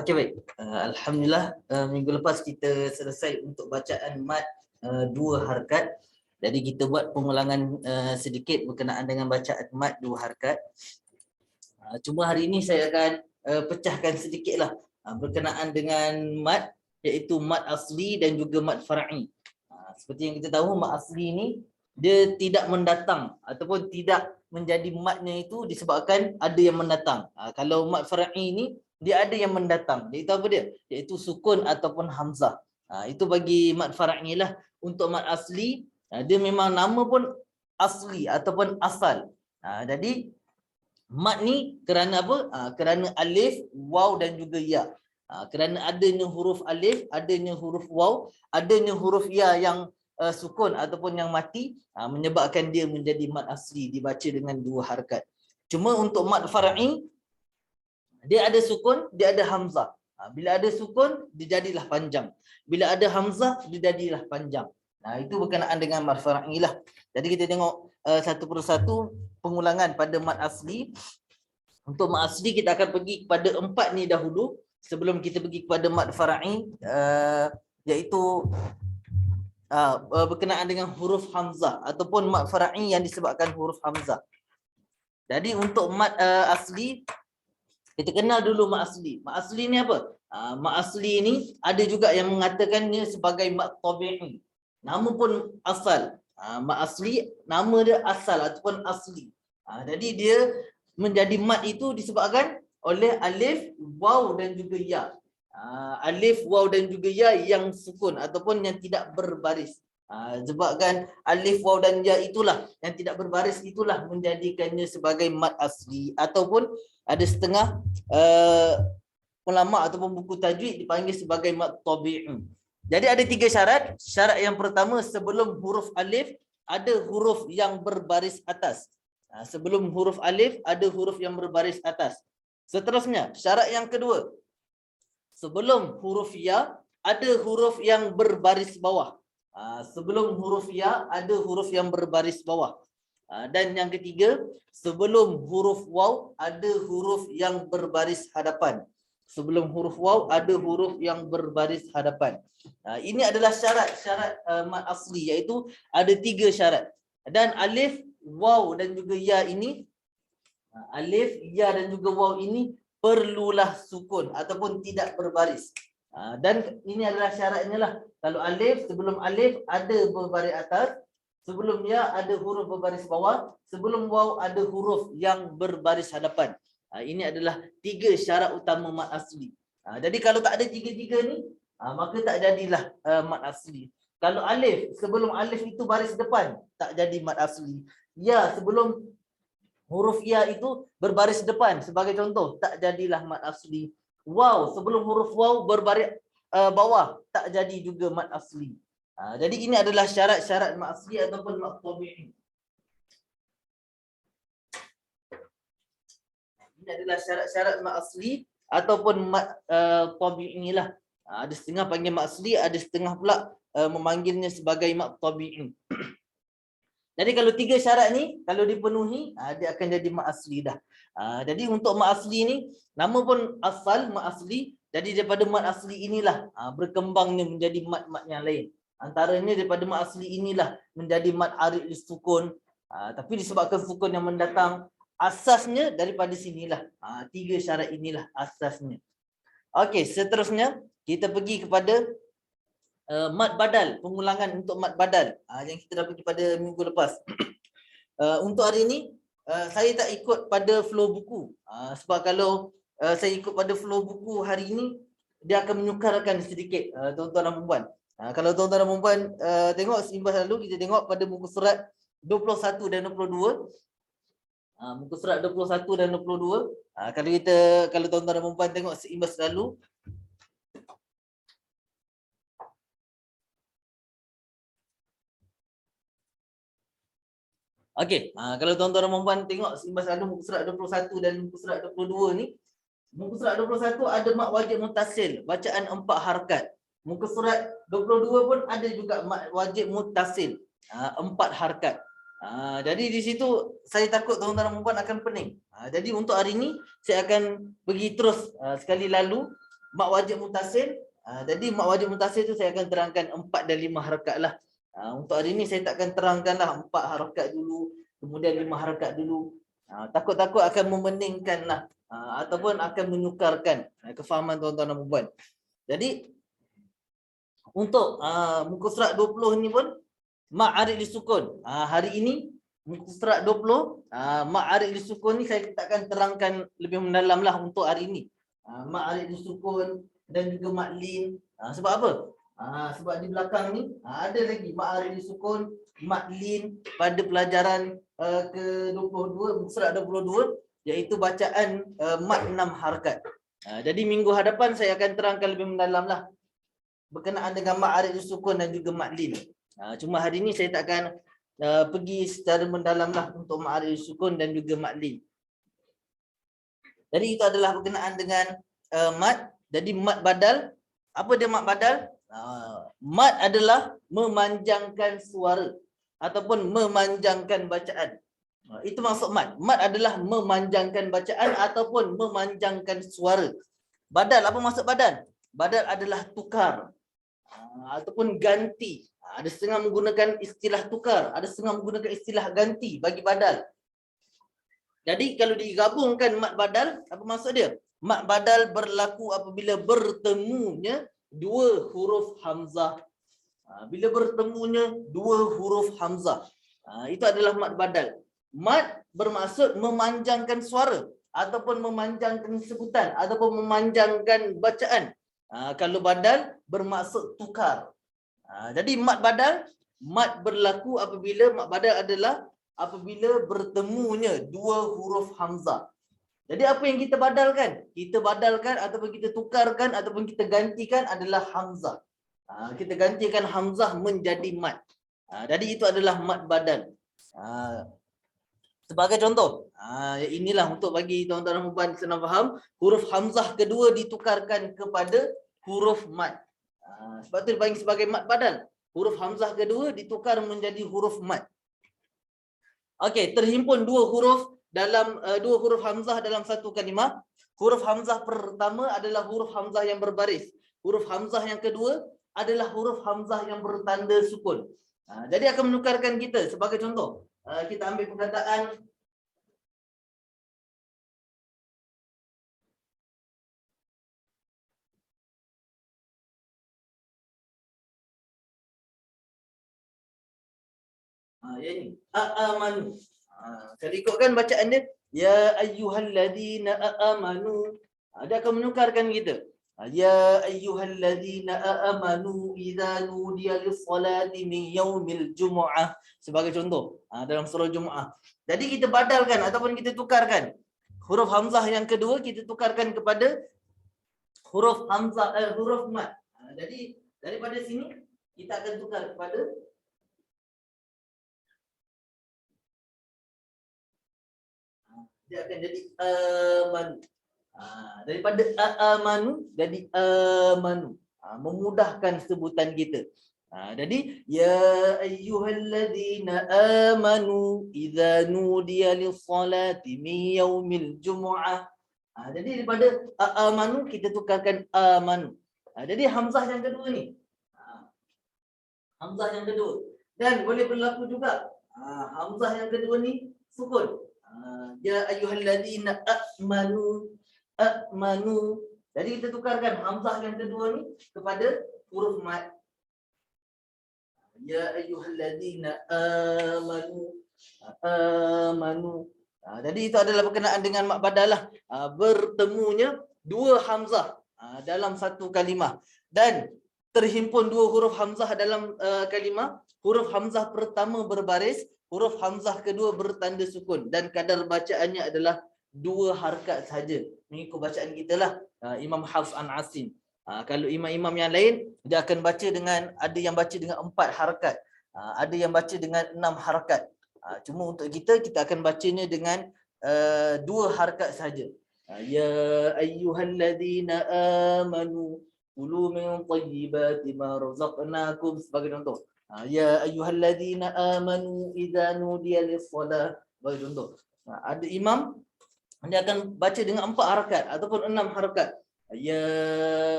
Okey, baik. Alhamdulillah, minggu lepas kita selesai untuk bacaan mat dua harkat. Jadi kita buat pengulangan sedikit berkenaan dengan bacaan mat dua harkat. Cuma hari ini saya akan pecahkan sedikitlah berkenaan dengan mat, iaitu mat asli dan juga mat far'i. Seperti yang kita tahu, mat asli ni dia tidak mendatang ataupun tidak menjadi matnya itu disebabkan ada yang mendatang. Kalau mat far'i ni dia ada yang mendatang. Iaitu apa dia? Iaitu sukun ataupun hamzah. Itu bagi mat far'i lah. Untuk mat asli, dia memang nama pun asli ataupun asal. Jadi mat ni kerana apa? Kerana alif, waw dan juga ya. Kerana adanya huruf alif, adanya huruf waw, adanya huruf ya yang sukun ataupun yang mati, menyebabkan dia menjadi mat asli, dibaca dengan dua harkat. Cuma untuk mat far'i, dia ada sukun, dia ada hamzah. Bila ada sukun, dia jadilah panjang. Bila ada hamzah, dia jadilah panjang. Itu berkenaan dengan mat far'i lah. Jadi kita tengok satu persatu pengulangan pada mat asli. Untuk mat asli kita akan pergi kepada 4 ni dahulu sebelum kita pergi kepada mat far'i, iaitu berkenaan dengan huruf hamzah ataupun mat far'i yang disebabkan huruf hamzah. Jadi untuk mat asli, kita kenal dulu mat asli. Mat asli ni apa? Mat asli ni ada juga yang mengatakannya sebagai mat tabi'i. Nama pun asal. Mat asli, nama dia asal ataupun asli. Jadi dia menjadi mat itu disebabkan oleh alif, waw dan juga ya. Alif, waw dan juga ya yang sukun ataupun yang tidak berbaris. Sebabkan alif, waw dan ya itulah yang tidak berbaris, itulah menjadikannya sebagai mat asli. Ataupun ada setengah ulama ataupun buku tajwid dipanggil sebagai mat tabi'i. Jadi ada 3 syarat. Syarat yang pertama, sebelum huruf alif ada huruf yang berbaris atas. Sebelum huruf alif ada huruf yang berbaris atas. Seterusnya, syarat yang kedua, sebelum huruf ya ada huruf yang berbaris bawah. Sebelum huruf ya ada huruf yang berbaris bawah. Dan yang ketiga, sebelum huruf waw ada huruf yang berbaris hadapan. Sebelum huruf waw ada huruf yang berbaris hadapan. Ini adalah syarat-syarat mat asli, iaitu ada 3 syarat. Dan alif, waw dan juga ya ini, alif, ya dan juga waw ini perlulah sukun ataupun tidak berbaris. Dan ini adalah syaratnya lah. Kalau alif, sebelum alif ada berbaris atas, sebelum ya ada huruf berbaris bawah, sebelum waw ada huruf yang berbaris hadapan. Ini adalah 3 syarat utama mat asli. Jadi kalau tak ada 3-3 ni, maka tak jadilah mat asli. Kalau alif, sebelum alif itu baris depan, tak jadi mat asli. Ya, sebelum huruf ya itu berbaris depan, sebagai contoh, tak jadilah mat asli. Waw, sebelum huruf waw berbaris bawah, tak jadi juga mat asli. Jadi ini adalah syarat-syarat mat asli ataupun mat tabi'i. Ini adalah syarat-syarat mat asli ataupun mat tabi'i lah. Ada setengah panggil mat asli, ada setengah pula memanggilnya sebagai mat tabi'i. Jadi kalau 3 syarat ni kalau dipenuhi, dia akan jadi mat asli dah. Jadi untuk mat asli ni, nama pun asal, mat asli. Jadi daripada mat asli inilah berkembangnya menjadi mat-mat yang lain. Antaranya daripada mat asli inilah menjadi mat arid sukun. Tapi disebabkan sukun yang mendatang, asasnya daripada sinilah. 3 syarat inilah asasnya. Okey, seterusnya kita pergi kepada mat badal, pengulangan untuk mat badal yang kita dah pergi pada minggu lepas. Untuk hari ini saya tak ikut pada flow buku, sebab kalau saya ikut pada flow buku hari ini, dia akan menyukarkan sedikit tuan-tuan dan puan. Kalau tuan-tuan dan puan tengok seimbas lalu, kita tengok pada muka surat 21 dan 22. Muka surat 21 dan 22. Kalau tuan-tuan dan puan tengok seimbas lalu, okey, kalau tuan-tuan dan puan tengok seimbas lalu muka surat 21 dan muka surat 22 ni, muka surat 21 ada mat wajib muttasil, bacaan 4 harkat. Muka surat 22 pun ada juga mat wajib muttasil, 4 harkat. Jadi di situ saya takut tuan-tuan dan puan akan pening. Jadi untuk hari ni saya akan pergi terus sekali lalu mak wajib mutasil. Jadi mak wajib mutasil tu saya akan terangkan 4 dan 5 harakat lah. Untuk hari ni saya takkan terangkan lah 4 harakat dulu, kemudian 5 harakat dulu. Takut-takut akan memeningkan lah, ataupun akan menyukarkan kefahaman tuan-tuan dan puan. Jadi untuk muka surat 20 ni pun mak arid disukun. Hari ini muka surat 20 mak arid disukun ni saya takkan terangkan lebih mendalam lah untuk hari ini. Mak arid disukun dan juga mak lin. Sebab apa? Sebab di belakang ni ada lagi mak arid disukun, mak lin pada pelajaran ke-22 muka surat 22, iaitu bacaan mat 6 harakat. Jadi minggu hadapan saya akan terangkan lebih mendalam lah berkenaan dengan mak arid disukun dan juga mak lin. Cuma hari ni saya takkan pergi secara mendalam lah untuk mak arid disukun dan juga mak lin. Jadi itu adalah berkenaan dengan mat. Jadi mat badal. Apa dia mat badal? Mat adalah memanjangkan suara ataupun memanjangkan bacaan. Itu maksud mat. Mat adalah memanjangkan bacaan ataupun memanjangkan suara. Badal, apa maksud badal? Badal adalah tukar ataupun ganti. Ada setengah menggunakan istilah tukar, ada setengah menggunakan istilah ganti bagi badal. Jadi kalau digabungkan mat badal, apa maksud dia? Mat badal berlaku apabila bertemunya dua huruf hamzah. Bila bertemunya dua huruf hamzah, itu adalah mat badal. Mat bermaksud memanjangkan suara ataupun memanjangkan sebutan ataupun memanjangkan bacaan. Kalau badal bermaksud tukar. Jadi mat badal, mat berlaku apabila mat badal adalah apabila bertemunya dua huruf hamzah. Jadi apa yang kita badalkan? Kita badalkan ataupun kita tukarkan ataupun kita gantikan adalah hamzah. Kita gantikan hamzah menjadi mat. Jadi itu adalah mat badal. Sebagai contoh, inilah untuk bagi tuan-tuan dan puan senang faham, huruf hamzah kedua ditukarkan kepada huruf mat. Sebab itu dipanggil sebagai mat badal. Huruf hamzah kedua ditukar menjadi huruf mat. Okey, terhimpun dua huruf dalam dua huruf hamzah dalam satu kalimah. Huruf hamzah pertama adalah huruf hamzah yang berbaris. Huruf hamzah yang kedua adalah huruf hamzah yang bertanda sukun. Jadi akan menukarkan kita. Sebagai contoh, kita ambil perkataan yang ni, amanu. Kalau ikutkan bacaan dia, ya ayyuhalladzina amanu, dia akan menukarkan kita. Ya ayyuhalladzina amanu idza nudiya lis-salati min yaumil jumu'ah, sebagai contoh dalam surah Jumu'ah. Jadi kita badalkan ataupun kita tukarkan huruf hamzah yang kedua, kita tukarkan kepada huruf hamzah huruf mat. Jadi daripada sini kita akan tukar kepada dia akan jadi amanu. Daripada amanu jadi amanu. Memudahkan sebutan kita. Jadi ya ayyuhalladzina amanu idza nudiya lis-salati min yaumil jumu'ah. Jadi daripada amanu kita tukarkan amanu. Jadi hamzah yang kedua ni. Hamzah yang kedua. Dan boleh berlaku juga hamzah yang kedua ni sukun. Ya ayyuhalladzina amanu, amanu. Jadi kita tukarkan hamzah yang kedua ni kepada huruf mat. Ya ayyuhalladzina amanu, amanu. Jadi itu adalah berkenaan dengan mat badalah, bertemunya dua hamzah dalam satu kalimah dan terhimpun dua huruf hamzah dalam kalimah. Huruf hamzah pertama berbaris, huruf hamzah kedua bertanda sukun dan kadar bacaannya adalah 2 harakat saja. Mengikut bacaan kita lah, Imam Hafs an Asim. Kalau imam-imam yang lain dia akan baca dengan, ada yang baca dengan 4 harakat, ada yang baca dengan 6 harakat. Cuma untuk kita akan bacanya dengan 2 harakat saja. Ya ayyuhalladzina amanu kulu min thayyibati ma razaqnakum, sebagai contoh. Ya ayyuhalladzina amanu idza nudiya lis-shalah, sebagai contoh. Ada imam dia akan baca dengan 4 harakat ataupun 6 harakat. Ya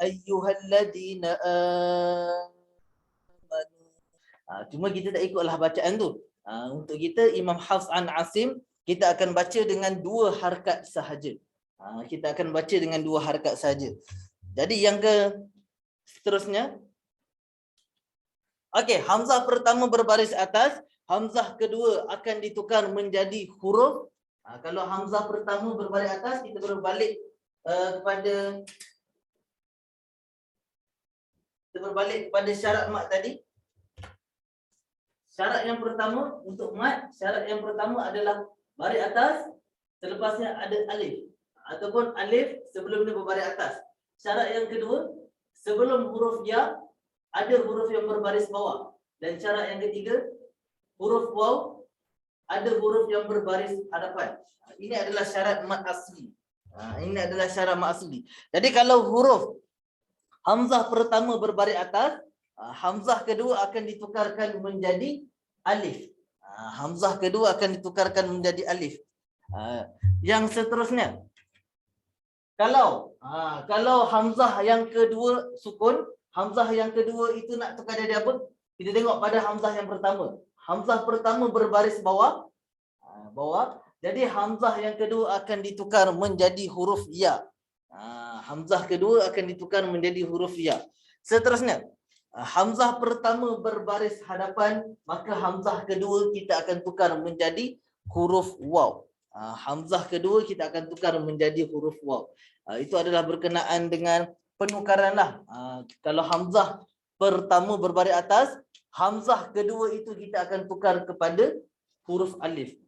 ayyuhalladzina amanu. Cuma kita tak ikutlah bacaan tu. Untuk kita Imam Hafs an Asim, kita akan baca dengan 2 harakat sahaja. Kita akan baca dengan 2 harakat sahaja. Jadi yang seterusnya. Okey, hamzah pertama berbaris atas, hamzah kedua akan ditukar menjadi huruf. Kalau hamzah pertama berbaris atas, kita berbalik kepada syarat mat tadi. Syarat yang pertama untuk mat, syarat yang pertama adalah baris atas, selepasnya ada alif ataupun alif sebelum dia berbaris atas. Syarat yang kedua, sebelum huruf ya ada huruf yang berbaris bawah. Dan syarat yang ketiga, huruf waw ada huruf yang berbaris hadapan. Ini adalah syarat mat asli. Ini adalah syarat mat asli. Jadi kalau huruf hamzah pertama berbaris atas, hamzah kedua akan ditukarkan menjadi alif. Hamzah kedua akan ditukarkan menjadi alif. Yang seterusnya, kalau hamzah yang kedua sukun, hamzah yang kedua itu nak tukar jadi apa? Kita tengok pada hamzah yang pertama. Hamzah pertama berbaris bawah. Jadi hamzah yang kedua akan ditukar menjadi huruf ya. Hamzah kedua akan ditukar menjadi huruf ya. Seterusnya, hamzah pertama berbaris hadapan, maka hamzah kedua kita akan tukar menjadi huruf waw. Hamzah kedua kita akan tukar menjadi huruf waw. Itu adalah berkenaan dengan penukaran lah. Kalau hamzah pertama berbaris atas, hamzah kedua itu kita akan tukar kepada huruf alif.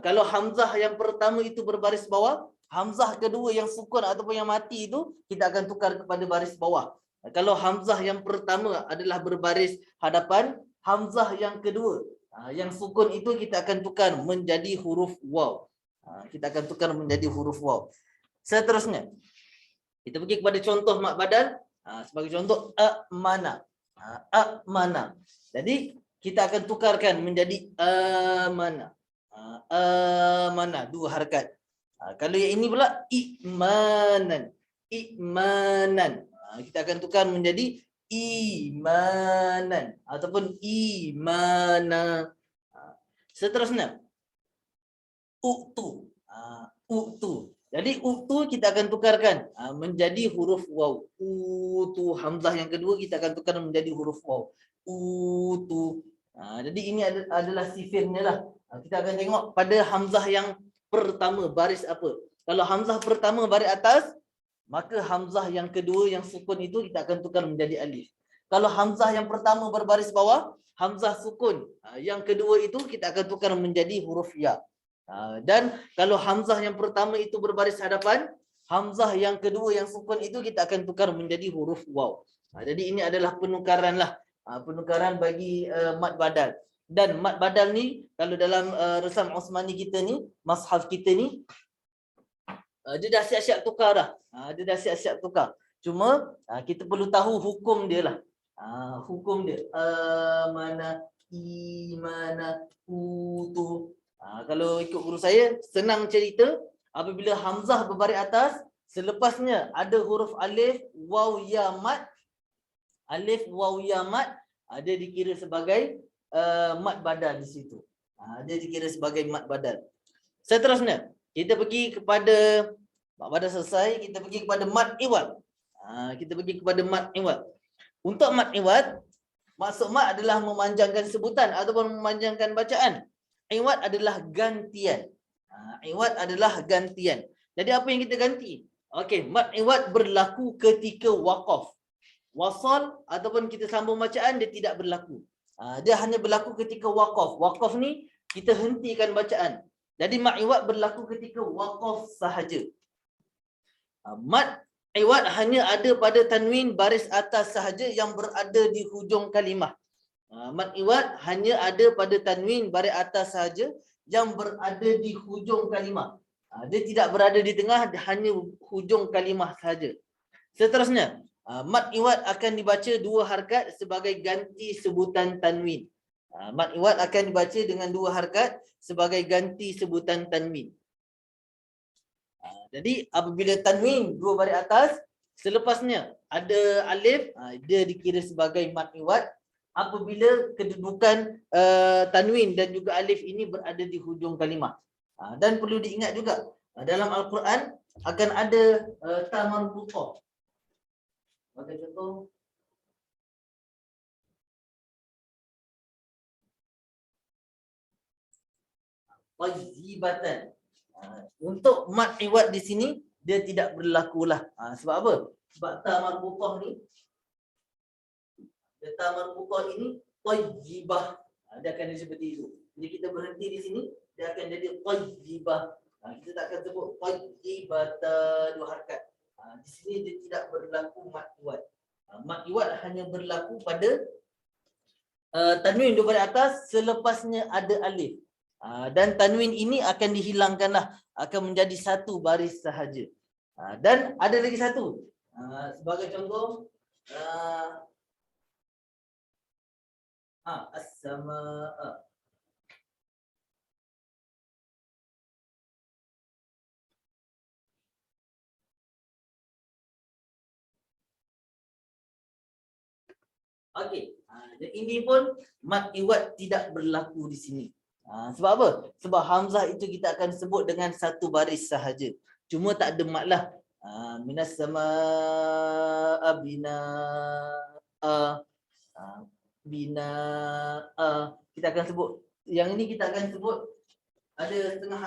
Kalau hamzah yang pertama itu berbaris bawah, hamzah kedua yang sukun ataupun yang mati itu kita akan tukar kepada baris bawah. Kalau hamzah yang pertama adalah berbaris hadapan, hamzah yang kedua yang sukun itu kita akan tukar menjadi huruf waw. Kita akan tukar menjadi huruf waw. Seterusnya, kita pergi kepada contoh mat badal. Sebagai contoh, amana. Amana. Jadi kita akan tukarkan menjadi amana. Amana, 2 harakat. Kalau yang ini pula imanan. Imanan. Kita akan tukar menjadi imanan ataupun imana. Seterusnya, uktu. Uktu. Jadi uktu kita akan tukarkan menjadi huruf waw. Utu, hamzah yang kedua kita akan tukar menjadi huruf waw. Utu. Jadi ini adalah sifirnya lah. Kita akan tengok pada hamzah yang pertama baris apa. Kalau hamzah pertama baris atas, maka hamzah yang kedua yang sukun itu kita akan tukar menjadi alif. Kalau hamzah yang pertama berbaris bawah, hamzah sukun yang kedua itu kita akan tukar menjadi huruf ya. Dan kalau hamzah yang pertama itu berbaris hadapan, hamzah yang kedua yang sukun itu kita akan tukar menjadi huruf waw. Jadi ini adalah penukaran lah. Penukaran bagi mat badal. Dan mat badal ni kalau dalam resam Osmani kita ni, mashaf kita ni, dia dah siap-siap tukar dah. Dia dah siap-siap tukar. Cuma kita perlu tahu hukum dia lah. Hukum dia. Mana, imana, utu. Kalau ikut guru saya, senang cerita, apabila hamzah berbaris atas, selepasnya ada huruf alif, waw, ya, mat. Alif, waw, ya, mat, dia dikira sebagai mat badal di situ. Dia dikira sebagai mat badal. Seterusnya, kita pergi kepada mat badal selesai, kita pergi kepada mat iwad. Kita pergi kepada mat iwad. Untuk mat iwad, maksud mat adalah memanjangkan sebutan ataupun memanjangkan bacaan. Iwad adalah gantian. Iwad adalah gantian. Jadi apa yang kita ganti? Okey, mat iwad berlaku ketika waqaf. Wasal ataupun kita sambung bacaan dia tidak berlaku. Dia hanya berlaku ketika waqaf. Waqaf ni kita hentikan bacaan. Jadi mat iwad berlaku ketika waqaf sahaja. Mat iwad hanya ada pada tanwin baris atas sahaja yang berada di hujung kalimah. Mat iwad hanya ada pada tanwin baris atas sahaja yang berada di hujung kalimah. Dia tidak berada di tengah, hanya hujung kalimah sahaja. Seterusnya, mat iwad akan dibaca 2 harakat sebagai ganti sebutan tanwin. Mat iwad akan dibaca dengan 2 harakat sebagai ganti sebutan tanwin. Jadi apabila tanwin 2 baris atas, selepasnya ada alif, dia dikira sebagai mad iwad apabila kedudukan tanwin dan juga alif ini berada di hujung kalimah. Dan perlu diingat juga dalam Al-Quran akan ada ta marbuthah. Bagi contoh wajibatan. Untuk mad iwad di sini dia tidak berlakulah. Sebab apa? Sebab ta marbuthah ni, ta marbuthah ini wajibah. Dia akan jadi seperti itu. Jadi kita berhenti di sini, dia akan jadi wajibah. Kita tak akan sebut wajibatan dua harakat. Di sini dia tidak berlaku mad iwad. Mad iwad hanya berlaku pada tanwin daripada atas selepasnya ada alif. Dan tanwin ini akan dihilangkanlah, akan menjadi satu baris sahaja. Dan ada lagi satu. Sebagai contoh as-samaa. Okey. Ini pun mad iwad tidak berlaku di sini. Sebab apa? Sebab hamzah itu kita akan sebut dengan satu baris sahaja. Cuma tak ada mad lah. Minas samaa binaa. Binaa. Kita akan sebut. Yang ini kita akan sebut. Ada setengah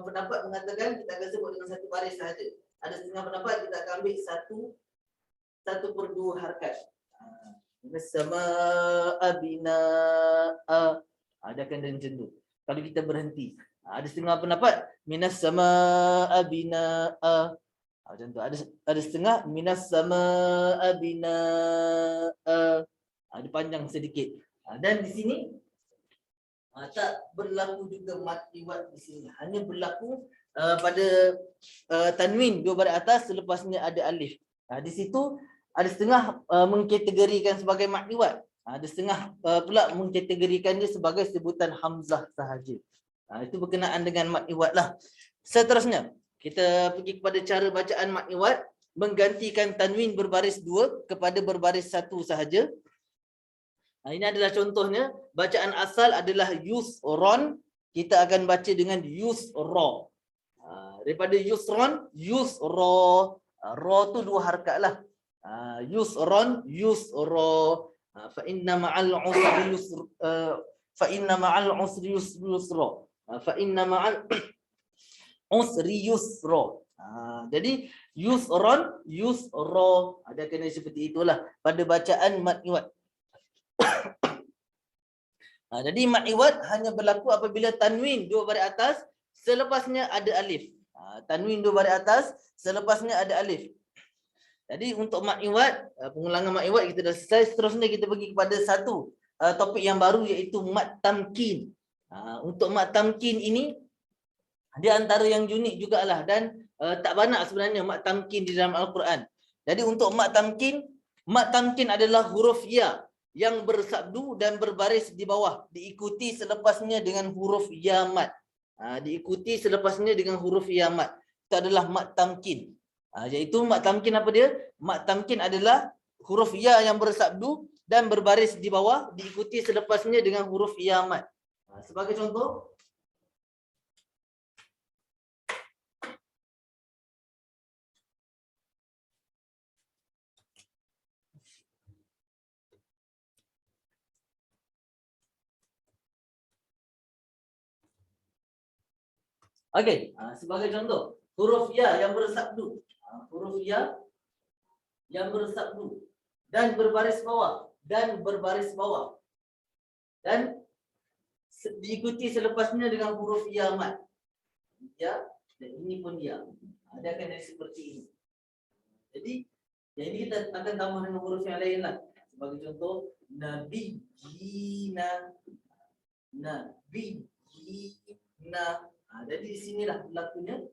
pendapat mengatakan kita akan sebut dengan satu baris sahaja. Ada setengah pendapat kita akan ambil 1/2 harakat. Minas samaa binaa. Dia akan jadi macam tu. Kalau kita berhenti, ada setengah pendapat minas samaa binaa. Macam tu. Ada setengah minas samaa binaa. Dia panjang sedikit. Dan di sini tak berlaku juga mad iwad di sini. Hanya berlaku pada tanwin dua baris atas selepasnya ada alif. Di situ ada setengah mengkategorikan sebagai mad iwad. Ada setengah pula mengkategorikannya sebagai sebutan hamzah sahaja. Itu berkenaan dengan mad iwad lah. Seterusnya, kita pergi kepada cara bacaan mad iwad, menggantikan tanwin berbaris 2 kepada berbaris 1 sahaja. Ini adalah contohnya. Bacaan asal adalah yusron. Kita akan baca dengan yusra. Daripada yusron, yusra. Ra tu 2 harakat lah. Yusron, yusra. Fa inna ma'al usri yusra. Fa inna ma'al usri yusra. Fa inna ma'al usri yusra. Jadi yusron, yusra. Ada kena seperti itulah pada bacaan mad iwad. Jadi mad iwad hanya berlaku apabila tanwin dua baris atas selepasnya ada alif. Tanwin dua baris atas selepasnya ada alif. Jadi untuk mad iwad, pengulangan mad iwad kita dah selesai. Seterusnya kita pergi kepada satu topik yang baru, iaitu mad tamkin. Untuk mad tamkin ini dia antara yang unik jugalah, dan tak banyak sebenarnya mad tamkin di dalam Al-Quran. Jadi untuk mad tamkin adalah huruf ya yang bersabdu dan berbaris di bawah, diikuti selepasnya dengan huruf ya mad. Diikuti selepasnya dengan huruf ya mad. Itu adalah mad tamkin. Iaitu mad tamkin apa dia? Mad tamkin adalah huruf ya yang bersabdu dan berbaris di bawah, diikuti selepasnya dengan huruf ya mad. Sebagai contoh, okey, sebagai contoh, huruf ya yang bersabdu. Huruf ya yang bersabdu dan berbaris bawah dan berbaris bawah. Dan diikuti selepasnya dengan huruf ya mad. Ya, dan ini pun ya. Dia akan jadi seperti ini. Jadi, yang ini kita akan tambah dengan huruf yang lain lah. Sebagai contoh, nabiyina. Nabiyina. Jadi di sinilah berlakunya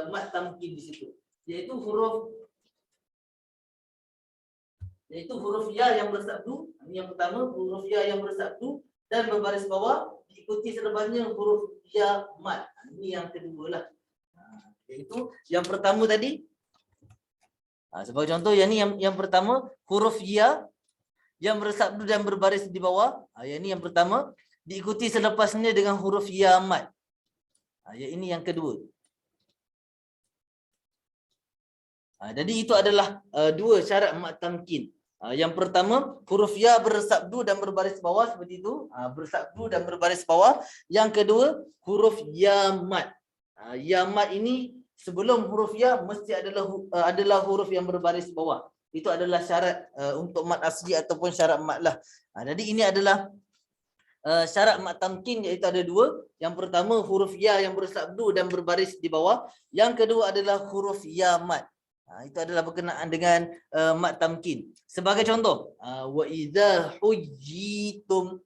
mad tamkin di situ. Yaitu huruf ya yang bersabdu. Ini yang pertama, huruf ya yang bersabdu dan berbaris bawah, diikuti selepasnya huruf ya mad. Ini yang kedua lah. Yaitu yang pertama tadi Sebagai contoh, yang ni yang pertama huruf ya yang bersabdu dan berbaris di bawah. Yang ini yang pertama, diikuti selepasnya dengan huruf ya mad. Yang ini yang kedua. Jadi itu adalah dua syarat mat tamkin. Yang pertama, huruf ya bersabdu dan berbaris bawah seperti itu, bersabdu dan berbaris bawah. Yang kedua, huruf ya mad. Ya mad ini sebelum huruf ya mesti adalah huruf yang berbaris bawah. Itu adalah syarat untuk mat asli ataupun syarat mat lah. Jadi ini adalah syarat mat tamkin, iaitu ada dua. Yang pertama huruf ya yang bersabdu dan berbaris di bawah. Yang kedua adalah huruf ya mad. Itu adalah berkenaan dengan mat tamkin. Sebagai contoh, wa idza hujjitum,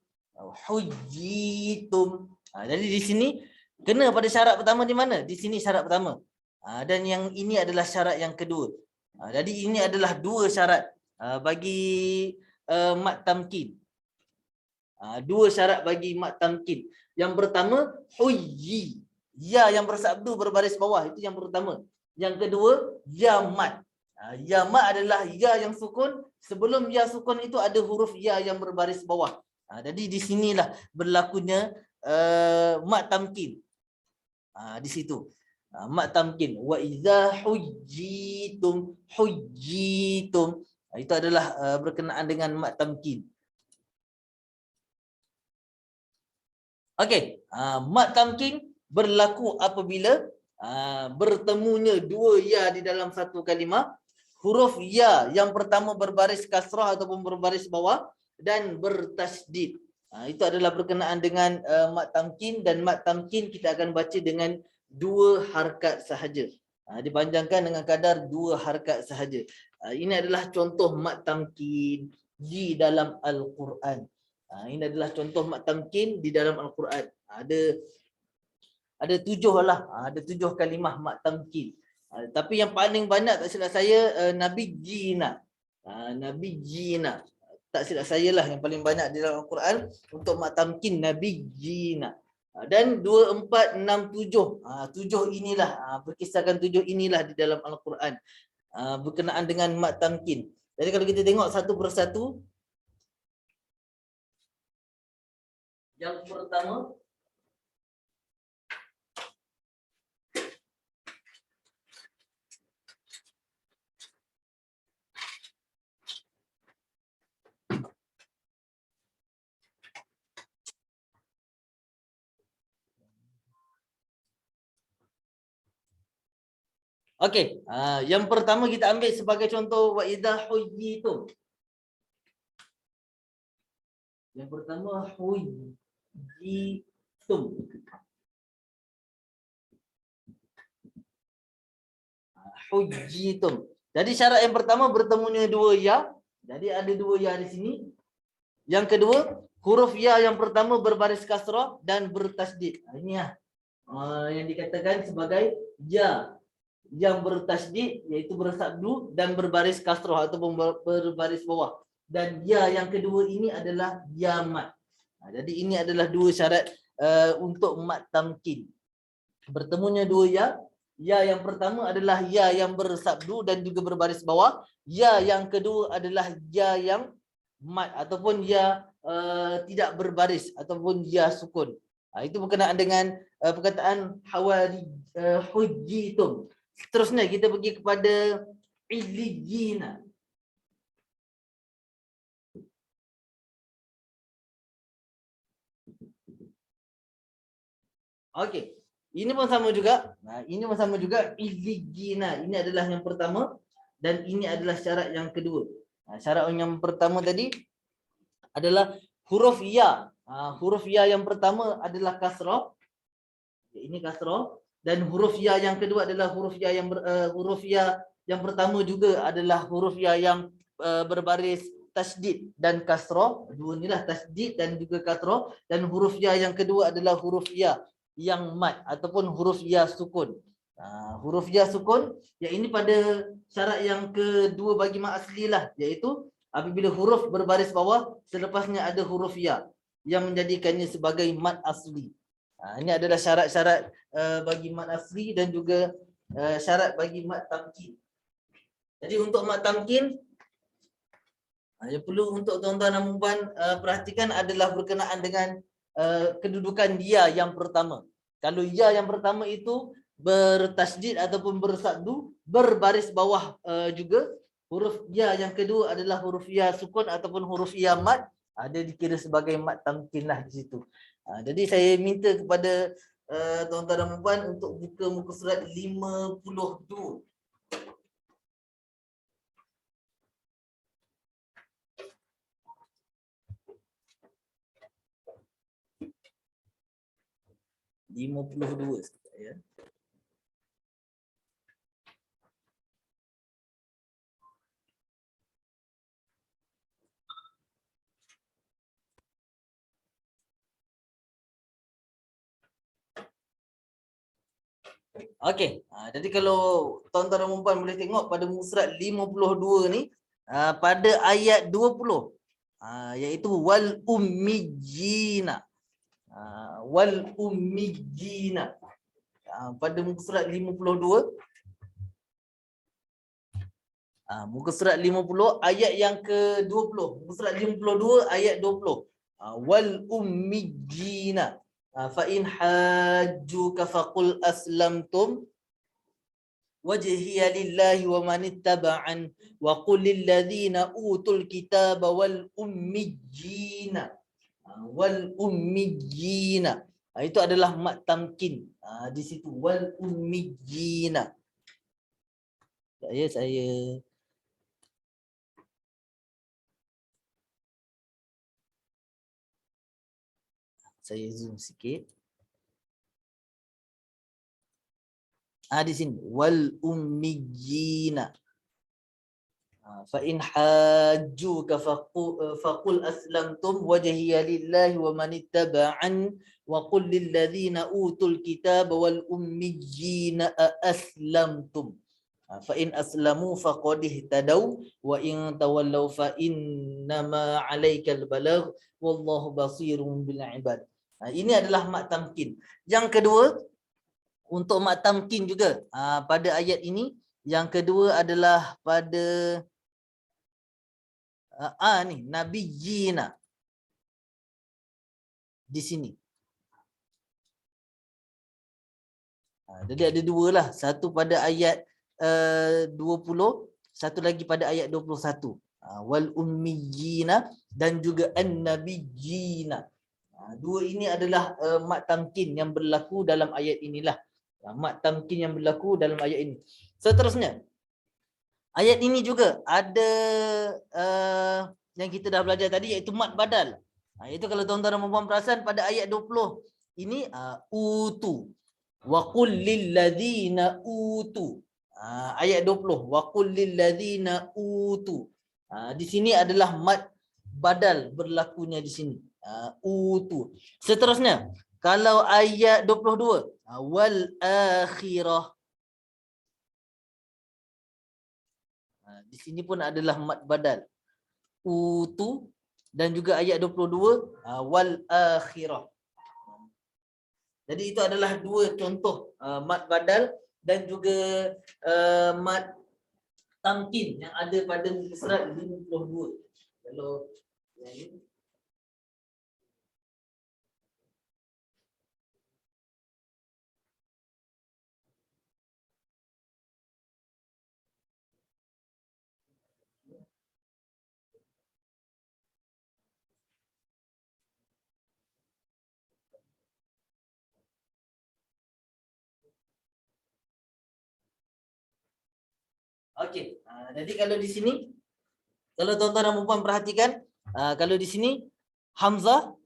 hujjitum. Jadi di sini kena pada syarat pertama di mana? Di sini syarat pertama. Dan yang ini adalah syarat yang kedua. Jadi ini adalah dua syarat bagi mat tamkin. Dua syarat bagi mat tamkin. Yang pertama, hujji. Ya yang bersabdu berbaris bawah, itu yang pertama. Yang kedua, ya mad. Ya mad adalah ya yang sukun. Sebelum ya sukun itu ada huruf ya yang berbaris bawah. Jadi di sinilah berlakunya mat tamkin. Di situ. Mat tamkin. Wa idza hujjitum, hujjitum. Itu adalah berkenaan dengan mat tamkin. Okey, mat tamkin berlaku apabila bertemunya dua ya di dalam satu kalimah. Huruf ya yang pertama berbaris kasrah ataupun berbaris bawah dan bertasydid. Itu adalah berkenaan dengan mat tamkin, dan mat tamkin kita akan baca dengan dua harakat sahaja. Dipanjangkan dengan kadar dua harakat sahaja. Ini adalah contoh mat tamkin di dalam Al-Quran. Ini adalah contoh mat tamkin di dalam Al-Quran. Ada 7 lah, ada 7 kalimah mat tamkin. Tapi yang paling banyak tak silap saya Nabi Jina. Nabi Jina. Tak silap saya lah yang paling banyak di dalam Al-Quran untuk mat tamkin Nabi Jina. Dan 2, 4, 6, 7. 7 inilah, berkisahkan 7 inilah di dalam Al-Quran berkenaan dengan mat tamkin. Jadi kalau kita tengok satu persatu, yang pertama, okey, yang pertama kita ambil sebagai contoh wa idza hujjitum. Yang pertama hujjitum. Hujjitum. Jadi syarat yang pertama bertemunya dua ya. Jadi ada dua ya di sini. Yang kedua, huruf ya yang pertama berbaris kasrah dan bertasydid. Ini ya yang dikatakan sebagai ya yang bertasydid, iaitu bersabdu dan berbaris kasrah ataupun berbaris bawah. Dan ya yang kedua ini adalah ya mad. Jadi ini adalah dua syarat untuk mat tamkin. Bertemunya dua ya. Ya yang pertama adalah ya yang bersabdu dan juga berbaris bawah. Ya yang kedua adalah ya yang mad ataupun ya tidak berbaris ataupun ya sukun. Itu berkenaan dengan perkataan hujjitum. Seterusnya kita pergi kepada illijina. Okey. Ini pun sama juga. Ini pun sama juga, illijina. Ini adalah yang pertama dan ini adalah syarat yang kedua. Syarat yang pertama tadi adalah huruf ya. Huruf ya yang pertama adalah kasrah. Ini kasrah. Dan huruf ya yang kedua adalah huruf ya yang pertama juga adalah huruf ya yang berbaris tasydid dan kasrah. Dua inilah, tasydid dan juga kasrah. Dan huruf ya yang kedua adalah huruf ya yang mad ataupun huruf ya sukun. Huruf ya sukun, ya ini pada syarat yang kedua bagi mat asli lah, iaitu apabila huruf berbaris bawah selepasnya ada huruf ya yang menjadikannya sebagai mat asli. Ini adalah syarat-syarat bagi mat asli dan juga syarat bagi mat tamkin. Jadi untuk mat tamkin yang perlu untuk tuan-tuan dan puan perhatikan adalah berkenaan dengan kedudukan ya yang pertama. Kalau ya yang pertama itu bertasydid ataupun bersabdu, berbaris bawah juga. Huruf ya yang kedua adalah huruf ya sukun ataupun huruf ya mad, dia dikira sebagai mat tamkin lah di situ. Jadi saya minta kepada tuan-tuan dan puan untuk buka muka surat 52. Lima puluh dua sekejap ya. Okey, jadi kalau tuan-tuan dan puan boleh tengok pada muka surat 52 ni, pada ayat 20, iaitu wal ummiyina. Wal ummiyina. Pada muka surat 52, muka surat 50 ayat yang ke-20. Muka surat 52 ayat 20. Wal ummiyina. Fa in hajjuka faqul aslamtum wajhiya lillahi wa man ittaba'an wa qul lil ladzina utul kitaba wal ummiyina. Wal ummiyina. Itu adalah mat tamkin. Di situ wal ummiyina. Saya zoom sikit. Di sini wal ummiyina. Fa in hajjuka faqul aslamtum wajhiya lillahi wa man ittaba'an wa qul lil ladzina utul kitaba wal ummiyina aslamtum. Fa in aslamu faqad ihtadaw wa in tawallaw fa innama 'alaikal balagh wallahu basirun bil 'ibad. Ini adalah mat tamkin. Yang kedua, untuk mat tamkin juga pada ayat ini, yang kedua adalah pada ni nabiyina di sini. Jadi ada dua lah, satu pada ayat 20, satu lagi pada ayat 21. Wal ummiyina dan juga an-nabiyina. Dua ini adalah mat tamkin yang berlaku dalam ayat inilah. Mat tamkin yang berlaku dalam ayat ini. Seterusnya, ayat ini juga ada yang kita dah belajar tadi, iaitu mat badal. Itu kalau tuan-tuan dan puan perasan pada ayat 20 ini utu wa qul lil ladzina utu. Ayat 20 wa qul lil ladzina utu. Di sini adalah mat badal berlakunya di sini. Utu. Seterusnya, kalau ayat 22 wal akhirah, di sini pun adalah mat badal. Utu dan juga ayat 22 wal akhirah. Jadi itu adalah dua contoh mat badal dan juga mat tamkin yang ada pada muka surat 52. Kalau okey, jadi kalau di sini, kalau tuan-tuan dan puan perhatikan, kalau di sini hamzah,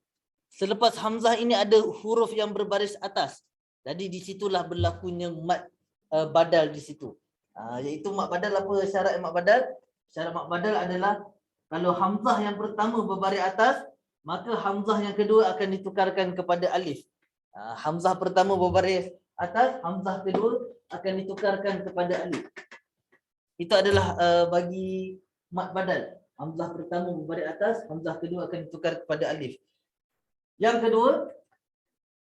selepas hamzah ini ada huruf yang berbaris atas. Jadi di situlah berlakunya mat badal di situ. Iaitu mat badal, apa syarat mat badal? Syarat mat badal adalah kalau hamzah yang pertama berbaris atas, maka hamzah yang kedua akan ditukarkan kepada alif. Hamzah pertama berbaris atas, hamzah kedua akan ditukarkan kepada alif. Itu adalah bagi mat badal. Hamzah pertama berbaris atas, hamzah kedua akan ditukar kepada alif. Yang kedua,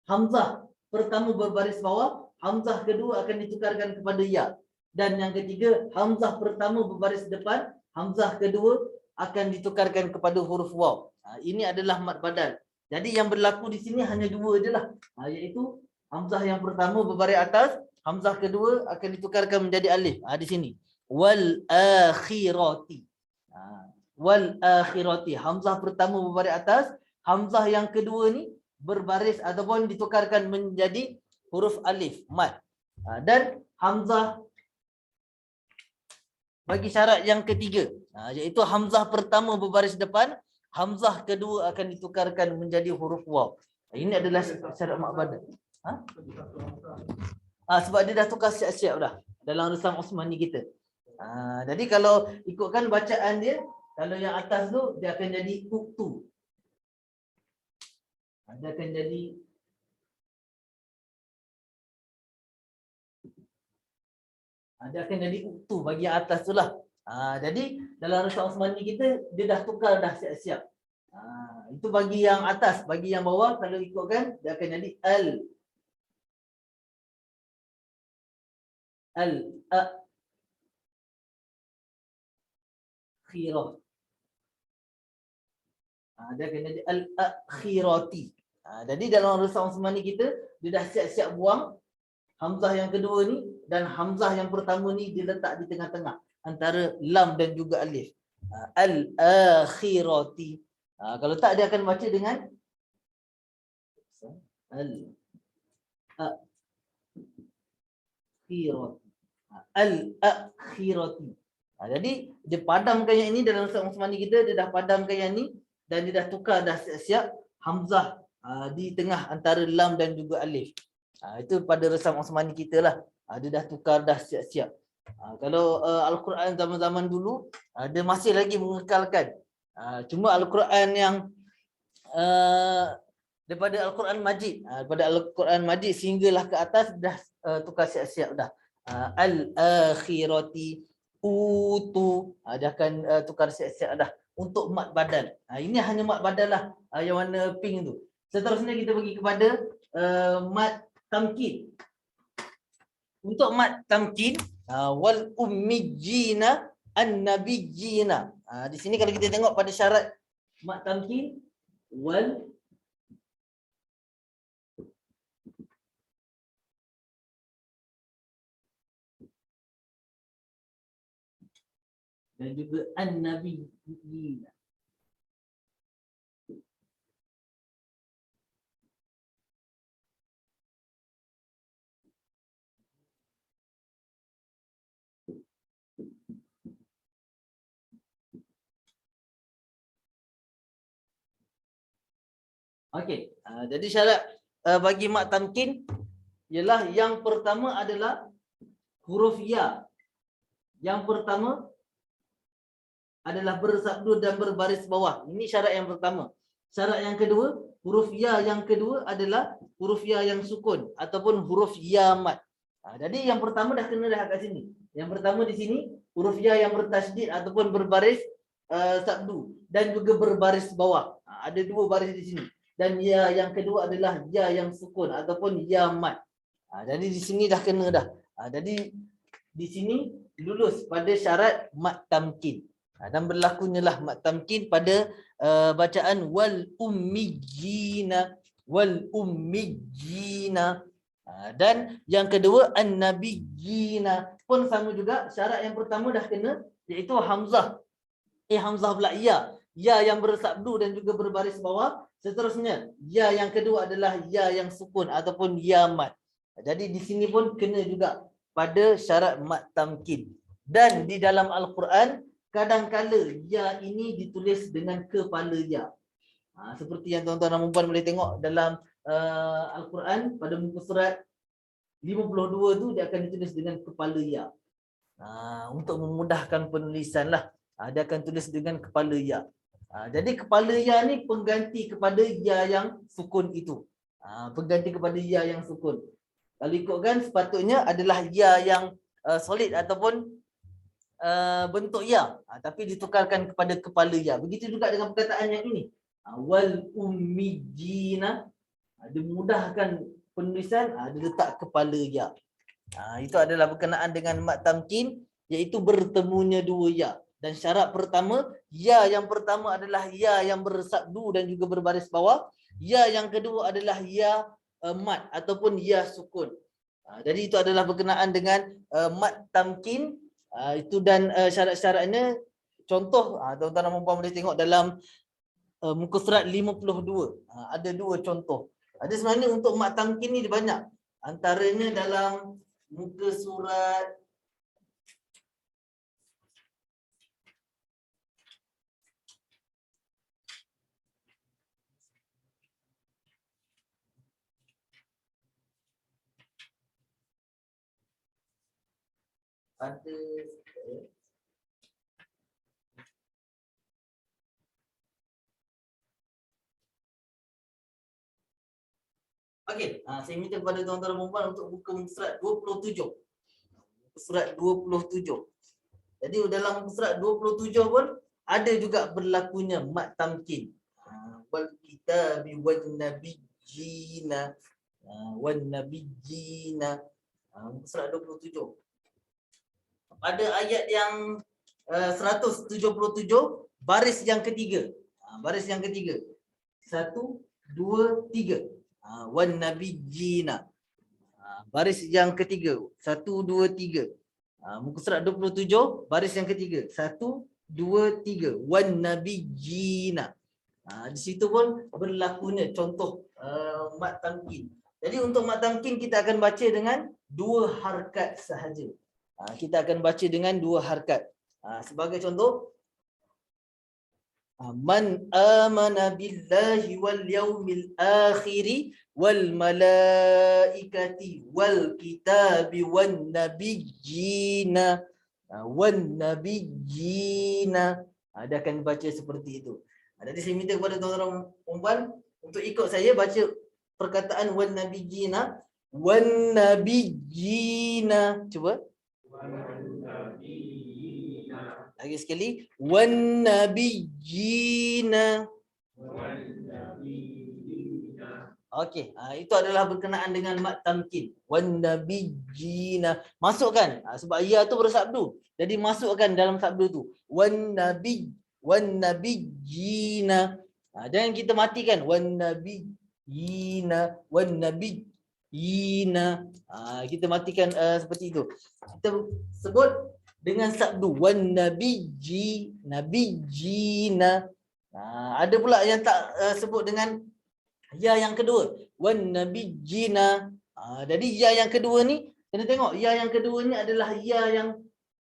hamzah pertama berbaris bawah, hamzah kedua akan ditukarkan kepada ya. Dan yang ketiga, hamzah pertama berbaris depan, hamzah kedua akan ditukarkan kepada huruf waw. Ini adalah mad badal. Jadi yang berlaku di sini hanya dua je lah, iaitu hamzah yang pertama berbaris atas, hamzah kedua akan ditukarkan menjadi alif. Di sini. Wal akhirati. Wal akhirati. Hamzah pertama berbaris atas, hamzah yang kedua ni berbaris ataupun ditukarkan menjadi huruf alif, mad. Dan hamzah bagi syarat yang ketiga, iaitu hamzah pertama berbaris depan, hamzah kedua akan ditukarkan menjadi huruf waw. Ini adalah syarat mak badal. Sebab dia dah tukar siap-siap dah dalam Rusam Osmani kita. Jadi kalau ikutkan bacaan dia, kalau yang atas tu dia akan jadi uktu. Dia akan jadi uktu bagi yang atas tu lah. Jadi dalam Rusam Osmani kita dia dah tukar dah siap-siap. Itu bagi yang atas, bagi yang bawah kalau ikutkan dia akan jadi akhirah. Dia akan jadi al-akhirati. Jadi dalam Rusam Osmani kita dia dah siap-siap buang hamzah yang kedua ni, dan hamzah yang pertama ni diletak di tengah-tengah antara lam dan juga alif. Al-akhirati. Kalau tak dia akan baca dengan al-akhirati. Al-akhirati. Jadi dia padamkan yang ini dalam Rusam Osmani kita, dia dah padamkan yang ni dan dia dah tukar dah siap-siap hamzah di tengah antara lam dan juga alif. Itu pada Rusam Osmani kita lah. Dia dah tukar dah siap-siap. Kalau Al-Quran zaman-zaman dulu dia masih lagi mengekalkan. Cuma Al-Quran yang daripada Al-Quran Majid, daripada Al-Quran Majid sehinggalah ke atas dah tukar siap-siap dah. Al-akhirati utu, dia akan tukar siap-siap dah untuk mad badal. Ini hanya mad badal lah, yang warna pink tu. Seterusnya kita pergi kepada mad tamkin. Untuk mad tamkin, wal ummiyina an-nabiyina. Di sini kalau kita tengok pada syarat mad tamkin, wal dan juga an-nabiyina. Okey, jadi syarat bagi mad tamkin ialah yang pertama adalah huruf ya. Yang pertama adalah bersabdu dan berbaris bawah. Ini syarat yang pertama. Syarat yang kedua, huruf ya yang kedua adalah huruf ya yang sukun ataupun huruf ya mad. Jadi yang pertama dah kena dah kat sini. Yang pertama di sini huruf ya yang bertasydid ataupun berbaris sabdu dan juga berbaris bawah. Ada dua baris di sini. Dan ya yang kedua adalah ya yang sukun ataupun ya mad. Jadi di sini dah kena dah. Jadi di sini lulus pada syarat mad tamkin. Dan berlakunya lah mad tamkin pada bacaan wal ummiyina, wal ummiyina. Dan yang kedua an-nabiyina pun sama juga, syarat yang pertama dah kena, iaitu hamzah. Hamzah pula ya. Ya yang bersabdu dan juga berbaris bawah. Seterusnya ya yang kedua adalah ya yang sukun ataupun ya mad. Jadi di sini pun kena juga pada syarat mad tamkin. Dan di dalam Al-Quran kadang-kala ya ini ditulis dengan kepala ya. Seperti yang tuan-tuan dan puan boleh tengok dalam Al-Quran pada muka surat 52 tu dia akan ditulis dengan kepala ya. Untuk memudahkan penulisan lah. Dia akan tulis dengan kepala ya. Jadi kepala ya ni pengganti kepada ya yang sukun itu. Pengganti kepada ya yang sukun. Kalau ikutkan sepatutnya adalah ya yang solid ataupun bentuk ya, tapi ditukarkan kepada kepala ya. Begitu juga dengan perkataan yang ini. Wal ummiyina, dia mudahkan penulisan, dia letak kepala ya. Itu adalah berkenaan dengan mat tamkin, iaitu bertemunya dua ya. Dan syarat pertama, ya yang pertama adalah ya yang bersabdu dan juga berbaris bawah. Ya yang kedua adalah ya mat ataupun ya sukun. Jadi itu adalah berkenaan dengan mat tamkin. Itu dan syarat-syaratnya, contoh tuan-tuan dan puan-puan boleh tengok dalam muka surat 52. Ada dua contoh. Ada sebenarnya untuk mat tamkin ni banyak. Antaranya dalam muka surat ada okey, saya minta kepada tuan-tuan dan puan untuk buka muka surat 27. Muka surat 27. Jadi dalam muka surat 27 pun ada juga berlakunya mat tamkin. Wal kitabi wan nabiyina wan nabiyina. Muka surat 27. Pada ayat yang 177 baris yang ketiga. Baris yang ketiga. 1 2 3. Wan nabiyina. Baris yang ketiga. 1 2 3. Muka surat 27 baris yang ketiga. 1 2 3. Wan nabiyina. Di situ pun berlakunya contoh mat tamkin. Jadi untuk mat tamkin kita akan baca dengan dua harakat sahaja. Kita akan baca dengan dua harakat. Sebagai contoh, man amana billahi wal yaumil akhiri wal malaikati wal kitabi wan nabiyina dia akan baca seperti itu. Jadi saya minta kepada tuan-tuan perempuan untuk ikut saya baca perkataan wan nabiyina. Cuba lagi sekali, wan nabiyina. Okey, itu adalah berkenaan dengan mat tamkin. Wan nabiyina. Masukkan sebab ya tu bersabdu. Jadi masukkan dalam sabdu tu. Wan nabiyina. Jangan kita matikan wan nabiyina. Kita matikan seperti itu. Kita sebut dengan sabdu wan nabiyina. Ada pula yang tak sebut dengan ya yang kedua, wan nabiyina. Jadi ya yang kedua ni kena tengok, ya yang kedua ni adalah ya yang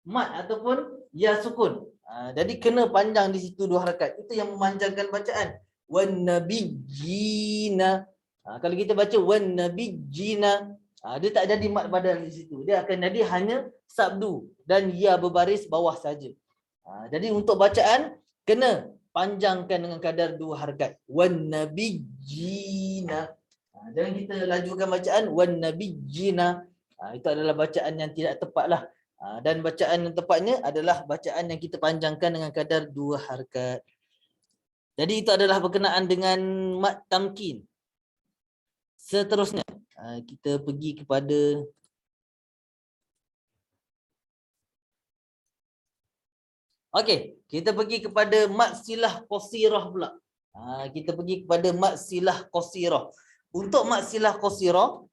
mat ataupun ya sukun. Jadi kena panjang di situ dua harakat. Itu yang memanjangkan bacaan. Wan nabiyina. Kalau kita baca wan nabiyina, dia tak jadi mat badal di situ. Dia akan jadi hanya sabdu dan ya berbaris bawah saja. Jadi untuk bacaan kena panjangkan dengan kadar dua harakat. Wan nabiyina. Jangan kita lajukan bacaan wan nabiyina. Itu adalah bacaan yang tidak tepatlah. Dan bacaan yang tepatnya adalah bacaan yang kita panjangkan dengan kadar dua harakat. Jadi itu adalah berkenaan dengan mat tamkin. Seterusnya kita pergi kepada okey, kita pergi kepada mat silah qasirah pula. Kita pergi kepada mat silah qasirah. Untuk mat silah qasirah,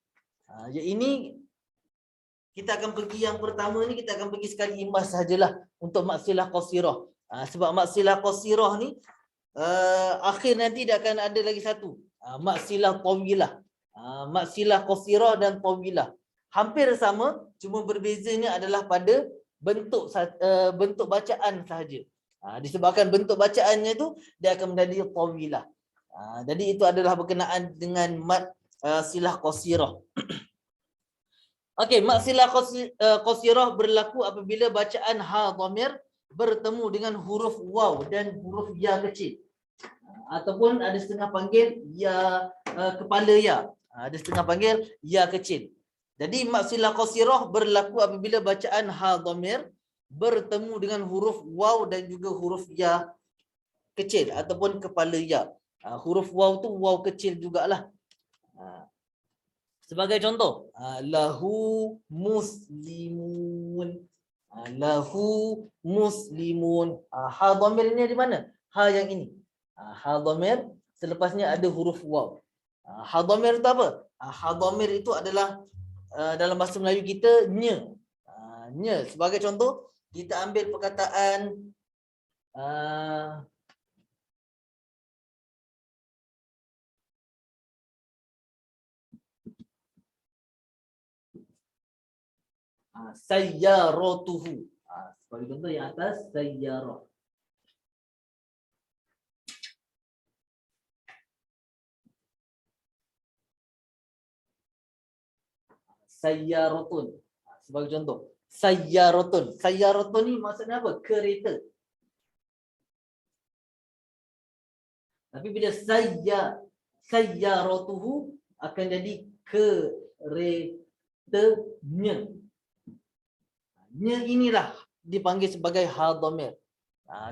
ini kita akan pergi yang pertama ni, kita akan pergi sekali imbas sajalah untuk mat silah qasirah. Sebab mat silah qasirah ni akhir nanti dia akan ada lagi satu. Mat silah tawilah. Mat silah qasirah dan tawilah. Hampir sama, cuma berbezanya adalah pada bentuk bacaan sahaja. Disebabkan bentuk bacaannya tu dia akan menjadi tawilah. Jadi itu adalah berkenaan dengan mat silah qasirah. Okey, mat silah qasirah berlaku apabila bacaan ha dhamir bertemu dengan huruf waw dan huruf ya kecil. Ataupun ada setengah panggil ya kepala ya. Ada setengah panggil ya kecil. Jadi mat silah qasirah berlaku apabila bacaan ha dhamir bertemu dengan huruf waw dan juga huruf ya kecil ataupun kepala ya. Huruf waw tu waw kecil jugalah. Sebagai contoh, lahu muslimun. Lahu muslimun. Ha dhamir ini di mana? Ha yang ini. Ha dhamir selepasnya ada huruf waw. Ha dhamir itu apa? Ha dhamir itu adalah dalam bahasa Melayu kita nya. Nya. Sebagai contoh, kita ambil perkataan sayyaratuhu. Sebagai contoh yang atas, sayyarah. Sayyaratun. Sebagai contoh, sayyaratun. Sayyaratun ni maksudnya apa? Kereta. Tapi bila sayyaratuhu akan jadi keretanya. Nya inilah dipanggil sebagai ha dhamir.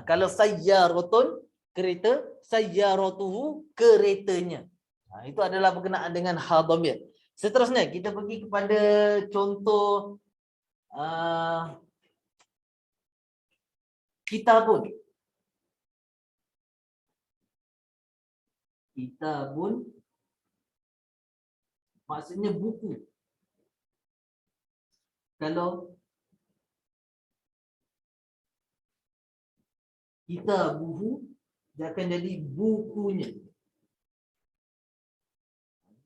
Kalau sayyaratun kereta, sayyaratuhu keretanya. Itu adalah berkenaan dengan ha dhamir. Seterusnya kita pergi kepada contoh kitabun. Kitabun maksudnya buku. Kalau kitabuhu, dia akan jadi bukunya.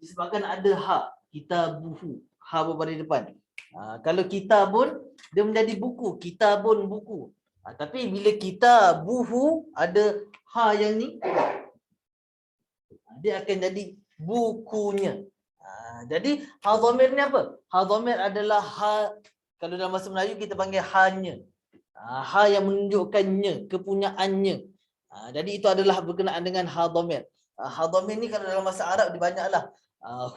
Disebabkan ada ha, kitabuhu, ha berbaris depan. Kalau kitabun, dia menjadi buku, kitabun buku. Tapi bila kitabuhu ada ha yang ni, dia akan jadi bukunya. Jadi ha dhamir ni apa? Ha dhamir adalah ha, kalau dalam bahasa Melayu kita panggil hanya. Ha yang menunjukkannya, kepunyaannya. Jadi itu adalah berkenaan dengan ha dhamir. Ha dhamir ni kalau dalam bahasa Arab dia banyaklah.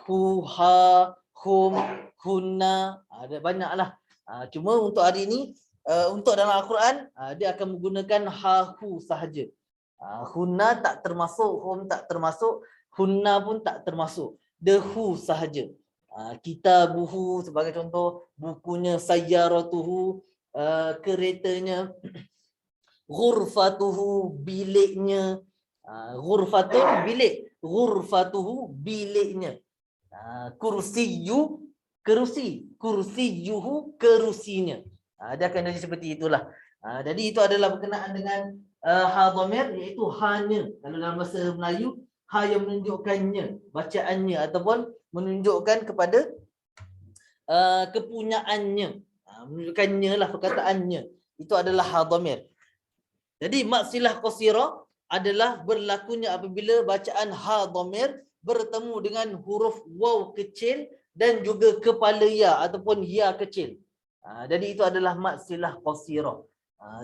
Hu, ha, hum, hunna, ada banyaklah. Cuma untuk hari ini, untuk dalam Al-Quran, dia akan menggunakan ha, hu sahaja. Hunna tak termasuk, hum tak termasuk, hunna pun tak termasuk. The hu sahaja. Kitabuhu sebagai contoh, bukunya, sayyaratuhu, keretanya, ghurfatuhu, biliknya. Ghurfatun bilik, ghurfatuhu biliknya. Kursiyu, kerusi, kursiyuhu kerusinya. Dia akan jadi seperti itulah. Jadi itu adalah berkenaan dengan ha dhamir, iaitu hanya. Kalau dalam bahasa Melayu, ha yang menunjukkannya, bacaannya ataupun menunjukkan kepada kepunyaannya. Menunjukkannya lah perkataannya. Itu adalah ha dhamir. Jadi maksilah qasirah adalah berlakunya apabila bacaan ha dhamir bertemu dengan huruf waw kecil dan juga kepala ya ataupun ya kecil. Jadi itu adalah maksilah qasirah.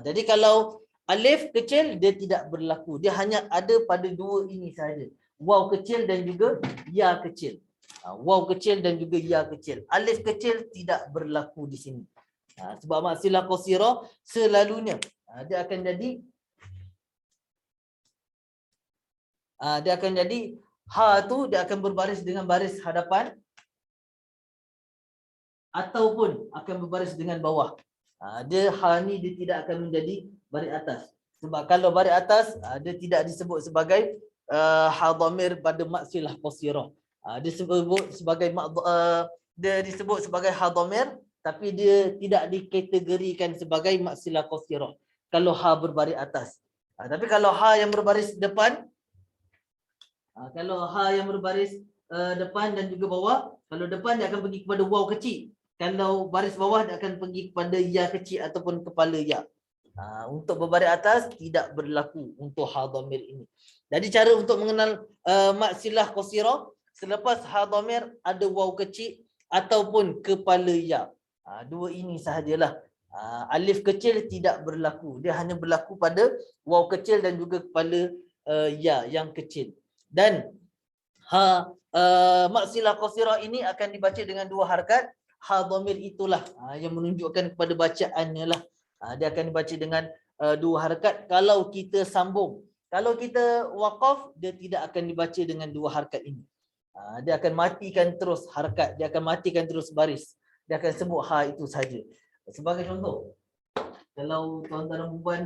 Jadi kalau alif kecil dia tidak berlaku. Dia hanya ada pada dua ini sahaja. Waw kecil dan juga ya kecil. Waw kecil dan juga ya kecil. Alif kecil tidak berlaku di sini. Sebab maksilah qasirah selalunya dia akan jadi ha tu dia akan berbaris dengan baris hadapan ataupun akan berbaris dengan bawah. Dia ha ni dia tidak akan menjadi baris atas. Sebab kalau baris atas dia tidak disebut sebagai ha dhamir pada maksilah qasirah. Dia disebut sebagai ha dhamir tapi dia tidak dikategorikan sebagai maksilah qasirah kalau ha berbaris atas. Tapi kalau ha yang berbaris depan, kalau ha yang berbaris depan dan juga bawah, kalau depan dia akan pergi kepada waw kecil. Kalau baris bawah dia akan pergi kepada ya kecil ataupun kepala ya. Untuk berbaris atas tidak berlaku untuk ha dhamir ini. Jadi cara untuk mengenal maksilah qasirah, selepas ha dhamir ada waw kecil ataupun kepala ya. Dua ini sahajalah. Alif kecil tidak berlaku. Dia hanya berlaku pada waw kecil dan juga kepala ya yang kecil. Dan maksilah qasirah ini akan dibaca dengan dua harakat. Ha dhamir itulah yang menunjukkan kepada bacaannya lah. Dia akan dibaca dengan dua harakat kalau kita sambung. Kalau kita waqaf, dia tidak akan dibaca dengan dua harakat ini. Dia akan matikan terus harakat, dia akan matikan terus baris. Dia akan sebut ha itu saja. Sebagai contoh, kalau tuan-tuan dan puan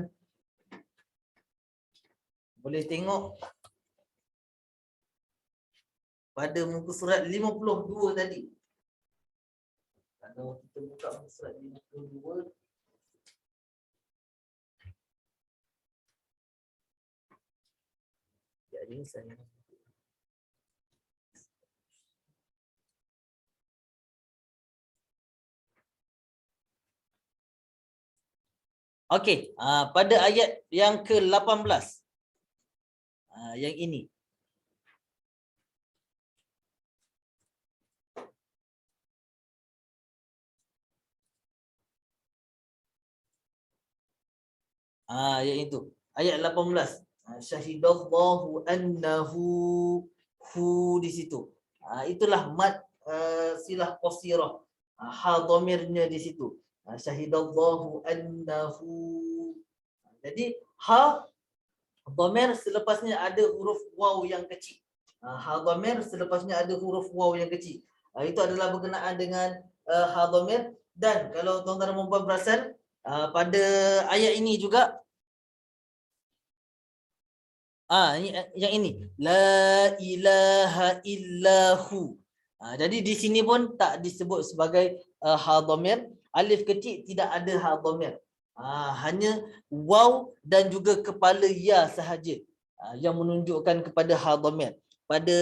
boleh tengok pada muka surat 52 tadi. Kalau kita buka muka surat 52, jadi saya okey, pada ayat yang ke-18. Yang ini. Yang itu. Ayat 18. Syahidallahu annahu hu di situ. Itulah mad silah qasirah. Ha dhamirnya di situ. Syahidallahu annahu. Jadi ha dhamir selepasnya ada huruf waw yang kecil. Ha dhamir selepasnya ada huruf waw yang kecil. Itu adalah berkenaan dengan ha dhamir. Dan kalau tuan-tuan dan puan perasan, pada ayat ini juga yang ini la ilaha illahu. Jadi di sini pun tak disebut sebagai ha dhamir, alif kecil tidak ada ha dhamir. Hanya waw dan juga kepala ya sahaja yang menunjukkan kepada ha dhamir. Pada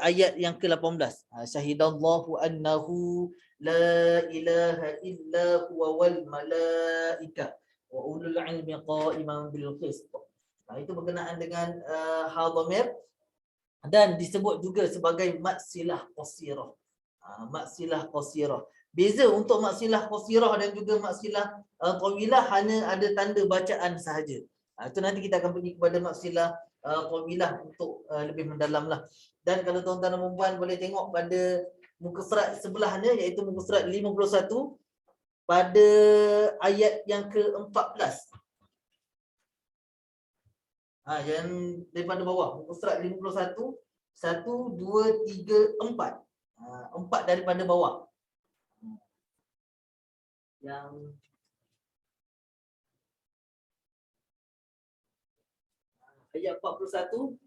ayat yang ke-18, syahidallahu annahu la ilaha illa huwa wal malaika wa ulul ilmi qa'iman bil qist. Itu berkenaan dengan ha dhamir dan disebut juga sebagai maksilah qasirah. Maksilah qasirah. Beza untuk maksilah qasirah dan juga maksilah tawilah hanya ada tanda bacaan sahaja. Itu nanti kita akan pergi kepada maksilah tawilah untuk lebih mendalam lah. Dan kalau tuan-tuan dan puan boleh tengok pada muka surat sebelahnya, iaitu muka surat 51 pada ayat yang ke-14. Yang daripada bawah, muka surat 51, 1, 2, 3, 4. 4 daripada bawah. Yang ayat 41,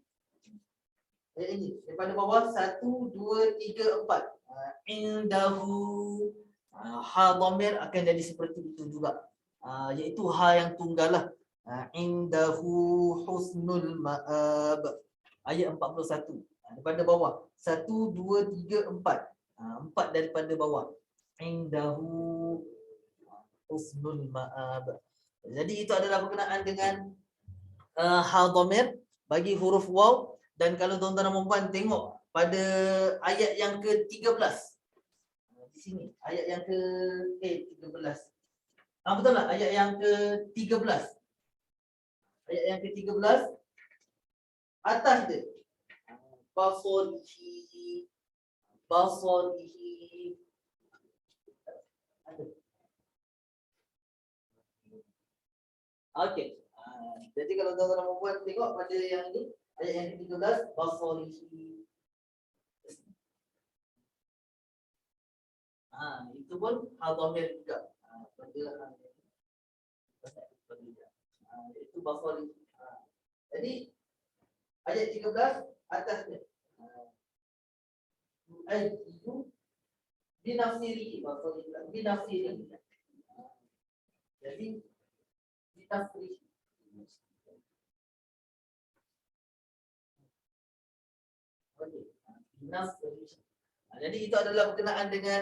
ayat ini daripada bawah, 1, 2, 3, 4. Indahu, ha dhamir akan jadi seperti itu juga, iaitu ha yang tunggal lah. Indahu husnul ma'ab. Ayat 41 daripada bawah. 1, 2, 3, 4. 4 daripada bawah. Indahu husnul ma'ab. Jadi itu adalah berkenaan dengan ha dhamir bagi huruf waw. Dan kalau tuan-tuan dan puan tengok pada ayat yang ke-13. Di sini ayat yang ke-13. Betul lah, ayat yang ke-13. Ayat yang ke-13 atas dia. Basarihi. Okey. Jadi kalau tuan-tuan dan puan tengok pada yang ini, ayat yang ke-13, basarihi. Itu pun ha dhamir juga. Itu basarihi. Jadi ayat 13 atasnya. Ayyu binafsirihi, binafsirihi. Jadi binafsirihi. Okey. Binafsirihi. Jadi itu adalah berkenaan dengan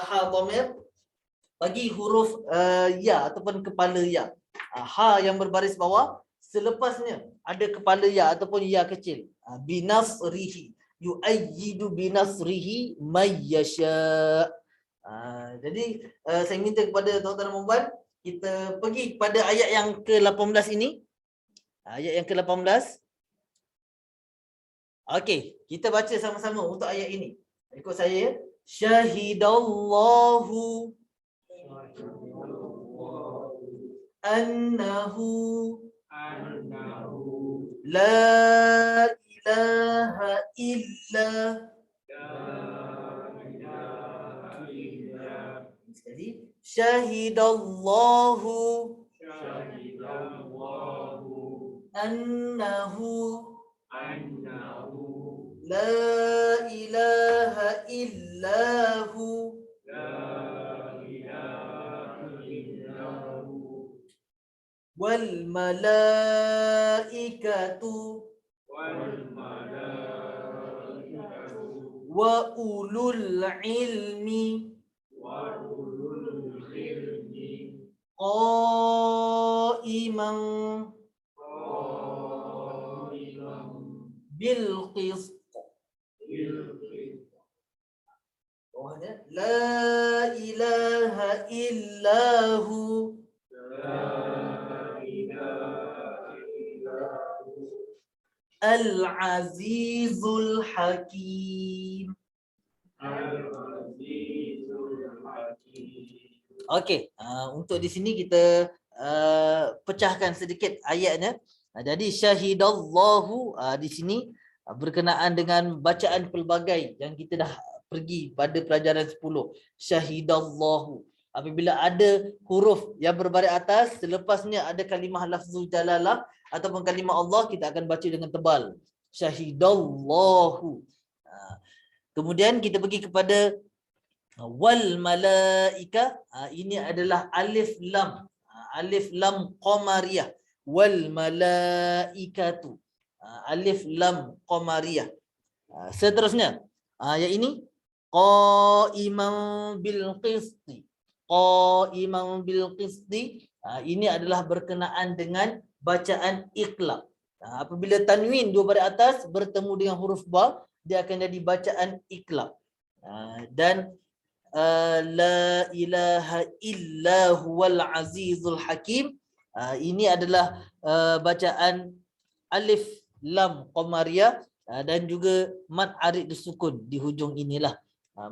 ha dhamir bagi huruf ya ataupun kepala ya. Ha yang berbaris bawah, selepasnya ada kepala ya ataupun ya kecil. Binasrihi, yu'ayyidu binasrihi may yasha. Jadi saya minta kepada tuan-tuan dan puan, kita pergi kepada ayat yang ke-18 ini. Ayat yang ke-18. Okey, kita baca sama-sama untuk ayat ini. Ikut saya. Syahidallahu annahu la ilaha illa Sekali. Syahidallahu annahu la ilaha illahu wal malaikatu wa ulul ilmi qa'iman bil qist. La ilaha illahu al-azizul hakim. Okey, untuk di sini kita pecahkan sedikit ayatnya. Jadi syahidallahu di sini berkenaan dengan bacaan pelbagai yang kita dah pergi pada pelajaran 10. Syahidallahu. Apabila ada huruf yang berbaris atas, selepasnya ada kalimah lafzul jalalah ataupun kalimah Allah, kita akan baca dengan tebal. Syahidallahu. Kemudian kita pergi kepada wal malaika. Ini adalah alif lam. Alif lam qamariyah. Wal malaikatu. Alif lam qamariyah. Seterusnya, yang ini qa'iman bil qisti. Qa'iman bil qisti. Ini adalah berkenaan dengan bacaan iqlab. Apabila tanwin dua baris atas bertemu dengan huruf ba, dia akan jadi bacaan iqlab. Dan la ilaha illa huwal azizul hakim. Ini adalah bacaan alif lam qamariyah dan juga mad arid disukun di hujung inilah.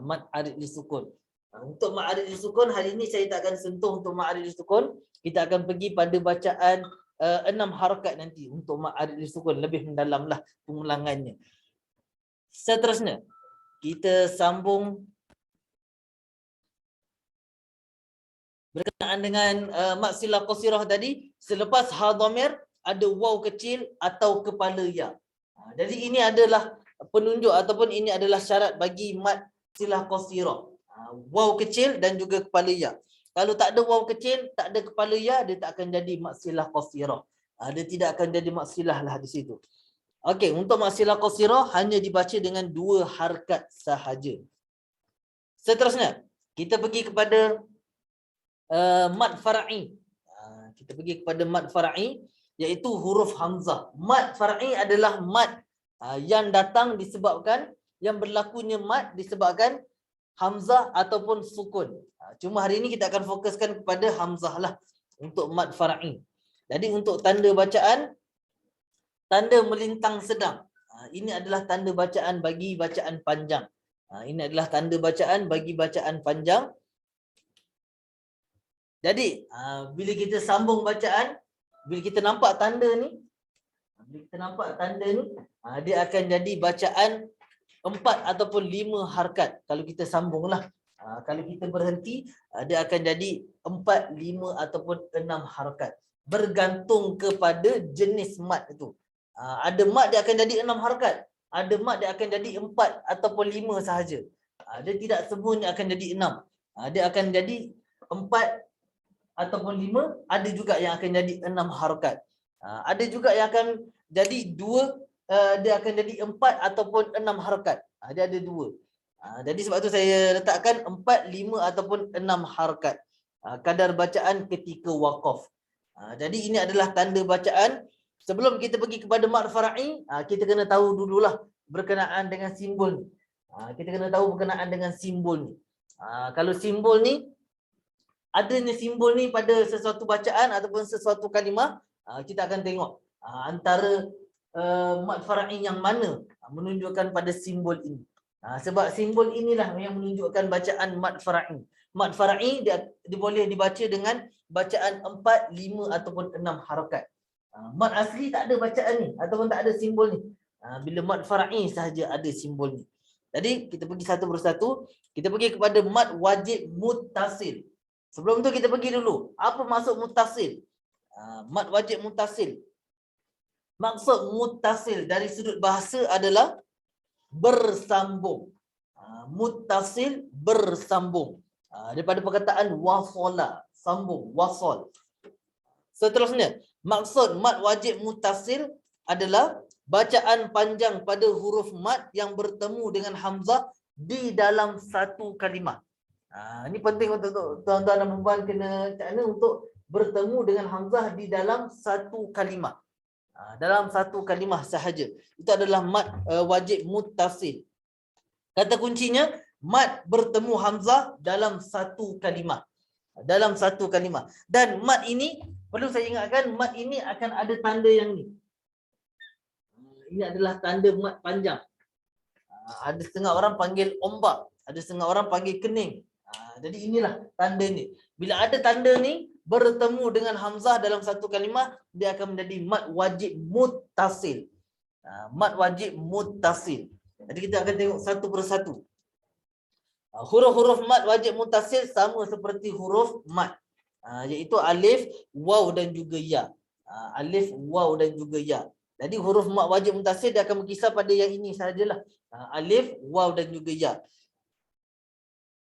Mad arid disukun. Untuk mad arid disukun hari ini saya tak akan sentuh untuk mad arid disukun. Kita akan pergi pada bacaan 6 harakat nanti untuk mad arid disukun, lebih mendalamlah pengulangannya. Seterusnya kita sambung berkenaan dengan mad silah qasirah tadi. Selepas ha dhamir ada waw kecil atau kepala ya. Jadi ini adalah penunjuk ataupun ini adalah syarat bagi mad silah qasirah. Waw kecil dan juga kepala ya. Kalau tak ada waw kecil, tak ada kepala ya, dia tak akan jadi mad silah qasirah. Dia tidak akan jadi mad silah lah di situ. Okey, untuk mad silah qasirah hanya dibaca dengan 2 harakat sahaja. Seterusnya, kita pergi kepada mad far'i. Kita pergi kepada mad far'i, iaitu huruf hamzah. Mad far'i adalah mad yang datang disebabkan, yang berlakunya mad disebabkan hamzah ataupun sukun. Cuma hari ini kita akan fokuskan kepada hamzah lah untuk mad far'i. Jadi untuk tanda bacaan, tanda melintang sedang. Ini adalah tanda bacaan bagi bacaan panjang. Ini adalah tanda bacaan bagi bacaan panjang. Jadi bila kita sambung bacaan, bila kita nampak tanda ni, dia akan jadi bacaan 4 ataupun 5 harakat. Kalau kita sambunglah. Kalau kita berhenti, dia akan jadi 4, 5 ataupun 6 harakat. Bergantung kepada jenis mad itu. Ada mad dia akan jadi 6 harakat. Ada mad dia akan jadi 4 ataupun 5 sahaja. Dia tidak semuanya akan jadi 6. Dia akan jadi 4 ataupun 5, ada juga yang akan jadi 6 harakat. Ada juga yang akan jadi 2, dia akan jadi 4 ataupun 6 harakat. Dia ada 2. Jadi sebab tu saya letakkan 4, 5 ataupun 6 harakat. Kadar bacaan ketika waqaf. Jadi ini adalah tanda bacaan. Sebelum kita pergi kepada mad far'i, kita kena tahu dululah berkenaan dengan simbol ni. Kita kena tahu berkenaan dengan simbol ni. Kalau simbol ni, adanya simbol ni pada sesuatu bacaan ataupun sesuatu kalimah, kita akan tengok antara mad far'i yang mana menunjukkan pada simbol ini. Sebab simbol inilah yang menunjukkan bacaan mad far'i. Mad far'i dia boleh dibaca dengan bacaan 4, 5 ataupun 6 harakat. Mad asli tak ada bacaan ni ataupun tak ada simbol ni. Bila mad far'i sahaja ada simbol ni. Jadi kita pergi satu persatu. Kita pergi kepada mad wajib muttasil. Sebelum tu kita pergi dulu. Apa maksud muttasil? Mad wajib muttasil. Maksud muttasil dari sudut bahasa adalah bersambung. Muttasil bersambung. Daripada perkataan wasala, sambung, wasal. Seterusnya, maksud mad wajib muttasil adalah bacaan panjang pada huruf mad yang bertemu dengan hamzah di dalam satu kalimah. Ini penting untuk tuan-tuan dan puan kena cakna untuk bertemu dengan hamzah di dalam satu kalimah. Dalam satu kalimah sahaja. Itu adalah mad wajib muttasil. Kata kuncinya, mad bertemu hamzah dalam satu kalimah. Dalam satu kalimah. Dan mad ini, perlu saya ingatkan, mad ini akan ada tanda yang ni. Ini adalah tanda mad panjang. Ada setengah orang panggil ombak. Ada setengah orang panggil kening. Jadi inilah tanda ni. Bila ada tanda ni, bertemu dengan hamzah dalam satu kalimah, dia akan menjadi mad wajib muttasil. Mad wajib muttasil. Jadi kita akan tengok satu persatu. Huruf-huruf mad wajib muttasil sama seperti huruf mad, iaitu alif, waw dan juga ya. Alif, waw dan juga ya. Jadi huruf mad wajib muttasil dia akan berkisar pada yang ini sahajalah. Alif, waw dan juga ya.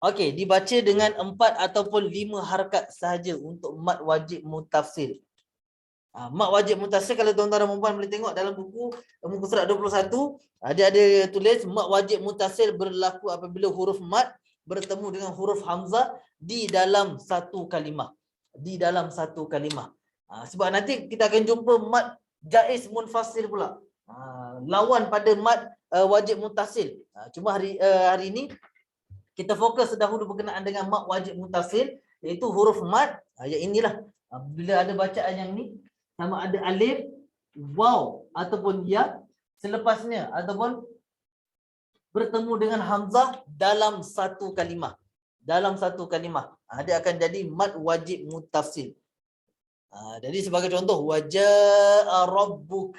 Okey, dibaca dengan 4 ataupun 5 harakat sahaja untuk mad wajib muttasil. Mad wajib muttasil, kalau tuan-tuan dan puan boleh tengok dalam buku muka surat 21, dia ada tulis mad wajib muttasil berlaku apabila huruf mad bertemu dengan huruf hamzah di dalam satu kalimah. Di dalam satu kalimah. Sebab nanti kita akan jumpa mad jaiz munfasil pula. Lawan pada mad wajib muttasil. Cuma hari ini kita fokus dahulu berkenaan dengan mad wajib muttasil, iaitu huruf mad. Yang inilah, bila ada bacaan yang ni, sama ada alif, waw ataupun ya, selepasnya ataupun bertemu dengan hamzah dalam satu kalimah. Dalam satu kalimah. Dia akan jadi mad wajib muttasil. Jadi sebagai contoh, waja'a rabbuk.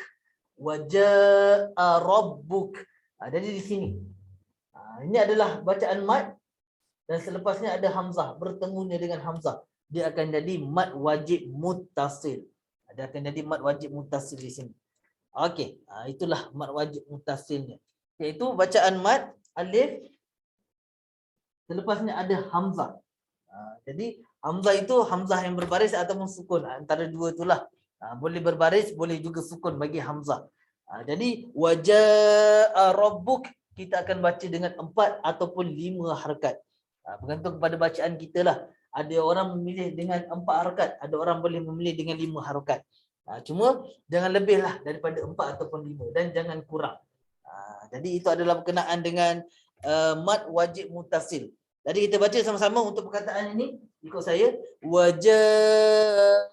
Waja'a rabbuk. Jadi di sini. Ini adalah bacaan mad dan selepasnya ada hamzah, bertemunya dengan hamzah. Dia akan jadi mad wajib muttasil. Dia akan jadi mad wajib muttasil di sini. Okey, itulah mad wajib muttasilnya. Iaitu bacaan mad alif, selepasnya ada hamzah. Jadi hamzah itu hamzah yang berbaris ataupun sukun, antara dua itulah. Boleh berbaris, boleh juga sukun bagi hamzah. Jadi waja'a rabbuk kita akan baca dengan 4 ataupun 5 harakat. Bergantung kepada bacaan kita lah. Ada orang memilih dengan 4 harakat, ada orang boleh memilih dengan 5 harakat. Cuma jangan lebih lah daripada 4 ataupun 5 dan jangan kurang. Jadi itu adalah berkenaan dengan mad wajib muttasil. Jadi kita baca sama-sama untuk perkataan ini. Ikut saya. Waja'a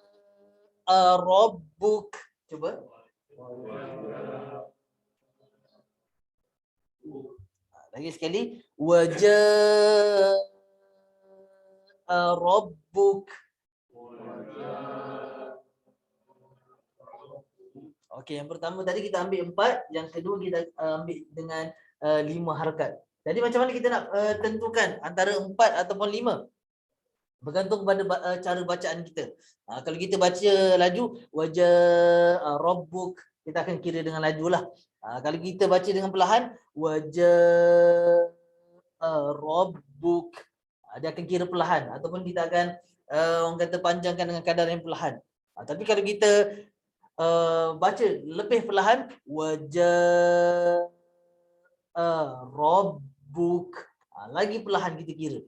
rabbuk. Cuba. Lagi sekali, waja'a rabbuk. Okey, yang pertama tadi kita ambil 4, yang kedua kita ambil dengan 5 harakat. Jadi macam mana kita nak tentukan antara 4 ataupun 5? Bergantung kepada cara bacaan kita. Kalau kita baca laju, waja'a rabbuk, kita akan kira dengan lajulah. Kalau kita baca dengan perlahan, waja'a rabbuk, dia akan kira perlahan ataupun kita akan orang kata panjangkan dengan kadar yang perlahan. Tapi kalau kita baca lebih perlahan, waja'a rabbuk, lagi perlahan kita kira.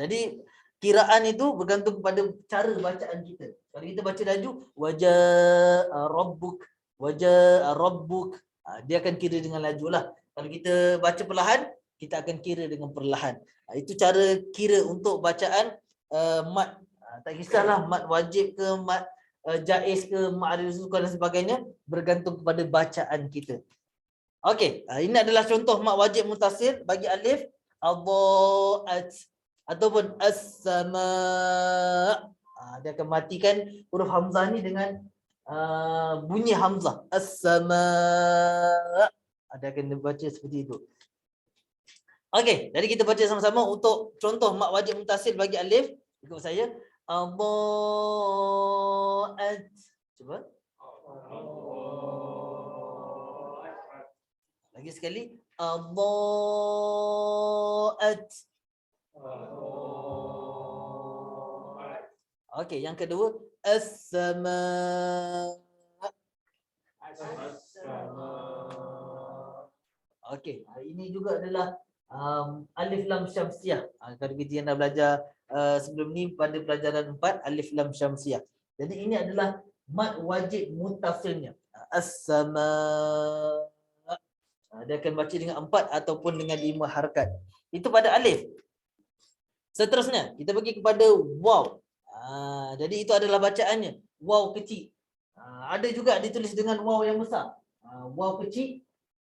Jadi kiraan itu bergantung kepada cara bacaan kita. Kalau kita baca laju, waja'a rabbuk, waja'a rabbuk, dia akan kira dengan laju lah. Kalau kita baca perlahan, kita akan kira dengan perlahan. Itu cara kira untuk bacaan mad. Tak kisahlah mad wajib ke, mad jaiz ke, mad ada sukun dan sebagainya, bergantung kepada bacaan kita. Okey, ini adalah contoh mad wajib muttasil bagi alif, adha'at ataupun as-sama'. Dia akan matikan huruf hamzah ni dengan bunyi hamzah. As-sama'. Dia akan baca seperti itu. Okey, jadi kita baca sama-sama untuk contoh mak wajib mutasil bagi alif. Ikut saya. Ad. Cuba. Lagi sekali. Ad. Okey, yang kedua. As-sama. Okey, ini juga adalah alif lam syamsiah. Kalau kita yang dah belajar sebelum ni pada pelajaran 4 alif lam syamsiah. Jadi ini adalah mad wajib muttasilnya. As-sama. Dia akan baca dengan 4 ataupun dengan 5 harakat. Itu pada alif. Seterusnya kita pergi kepada waw. Jadi itu adalah bacaannya. Waw kecil. Ada juga ditulis dengan waw yang besar. Waw kecil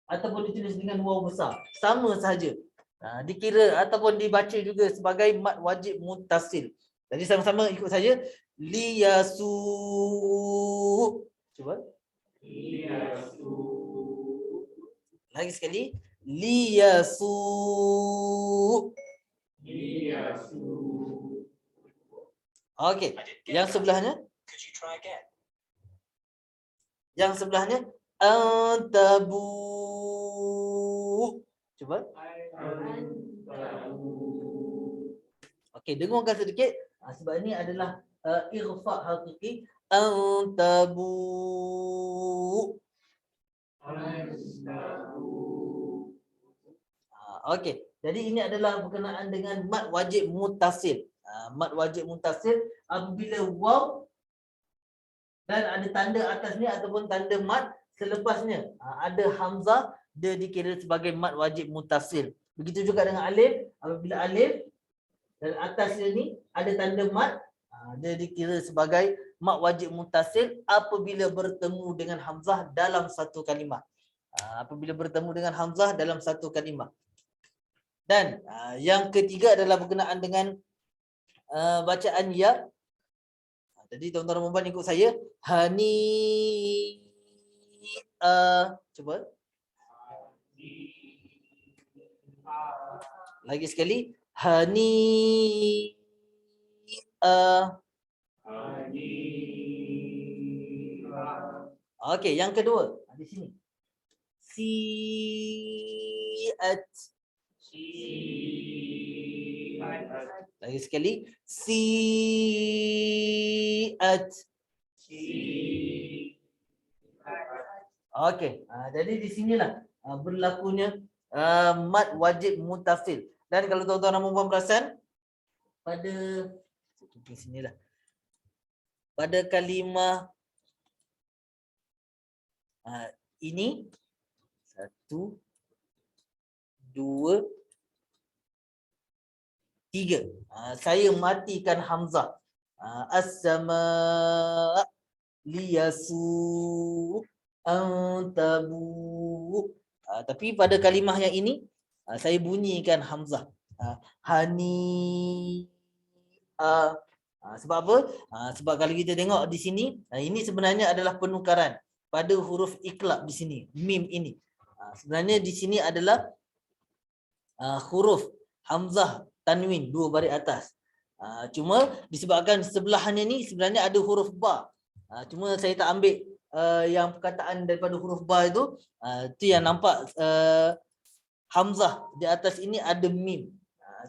ataupun ditulis dengan waw besar. Sama sahaja. Dikira ataupun dibaca juga sebagai mad wajib muttasil. Jadi sama-sama ikut saja. Liyasu. Cuba. Liyasu. Lagi sekali. Liyasu. Liyasu. Okey. Yang sebelahnya. Yang sebelahnya. Antabu. Cuba. Okey, dengarkan sedikit. Sebab ini adalah irfa hakiki. Antabu. Okey, jadi ini adalah berkenaan dengan mad wajib muttasil. Mad wajib muttasil apabila waw dan ada tanda atas ni ataupun tanda mad selepasnya ada hamzah, dia dikira sebagai mad wajib muttasil. Begitu juga dengan alif, apabila alif dan atasnya ni ada tanda mad, dia dikira sebagai mad wajib muttasil apabila bertemu dengan hamzah dalam satu kalimah. Apabila bertemu dengan hamzah dalam satu kalimah. Dan yang ketiga adalah berkenaan dengan bacaan ya. Jadi tuan-tuan dan puan ikut saya. Hani. Cuba. Lagi sekali. Hani. Okey, yang kedua. Di sini. Si'at. Lagi sekali. Si'at. Okey, jadi di sinilah berlakunya mad wajib muttasil. Dan kalau tuan-tuan dan puan perasan pada sinilah. Pada kalimah ini 1 2 3. Saya matikan hamzah. As-sama liyasu antabu. Tapi pada kalimah yang ini saya bunyikan hamzah. Hani. Sebab apa? Sebab kalau kita tengok di sini, ini sebenarnya adalah penukaran pada huruf iqlab di sini, mim ini. Sebenarnya di sini adalah huruf hamzah tanwin 2 baris atas. Cuma disebabkan sebelahnya ni sebenarnya ada huruf ba. Cuma saya tak ambil yang perkataan daripada huruf ba itu. Itu yang nampak hamzah di atas ini ada mim.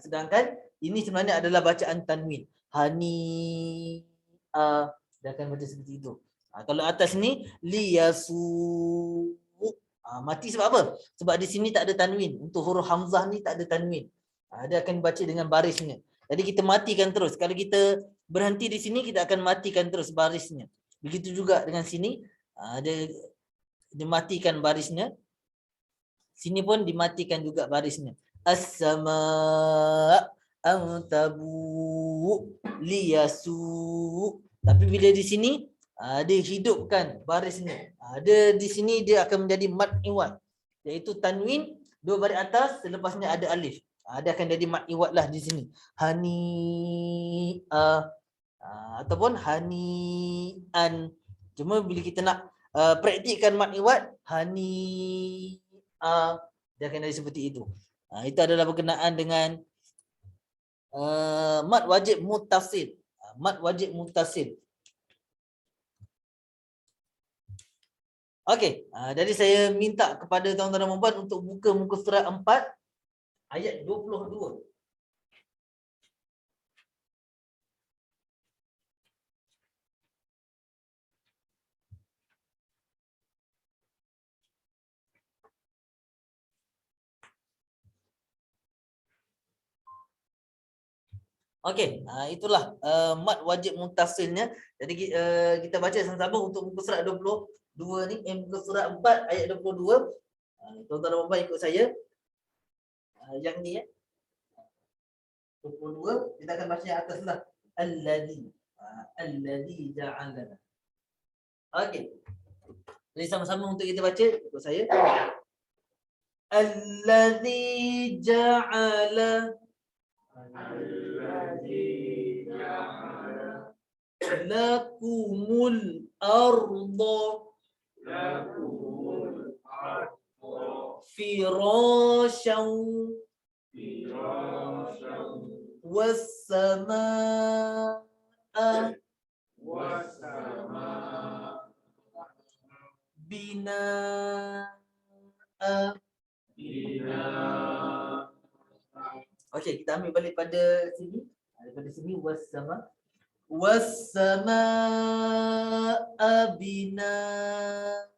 Sedangkan ini sebenarnya adalah bacaan tanwin. Hani. Dia akan baca seperti itu. Kalau atas ni liyasu. Mati sebab apa? Sebab di sini tak ada tanwin. Untuk huruf hamzah ni tak ada tanwin. Dia akan baca dengan barisnya. Jadi kita matikan terus. Kalau kita berhenti di sini, kita akan matikan terus barisnya. Begitu juga dengan sini. Dia matikan barisnya. Sini pun dimatikan juga barisnya. As-sama antabu liyasu. Tapi bila di sini, dia hidupkan barisnya. Dia di sini dia akan menjadi mad iwad. Iaitu tanwin 2 baris atas, selepasnya ada alif. Dia akan jadi mad iwad lah di sini. Hani ataupun hani an. Cuma bila kita nak praktikkan mad iwad, hani dia akan jadi seperti itu. Itu adalah berkenaan dengan mad wajib muttasil. Mad wajib muttasil. Okey, jadi saya minta kepada tuan-tuan dan puan untuk buka muka surat 4 ayat 22. Okey, itulah mad wajib muttasilnya. Jadi kita baca sama-sama untuk muka surat 22 ni, muka surat 4 ayat 22. Tuan-tuan dan puan ikut saya. Yang ni 22 kita akan baca yang atas lah. Alladhi ja'alana. Okey. Jadi sama-sama untuk kita baca ikut saya. Alladhi ja'ala lakumul arda firasyan was-samaa binaa. Okey, kita ambil balik pada sini. Daripada sini was-samaa binaa.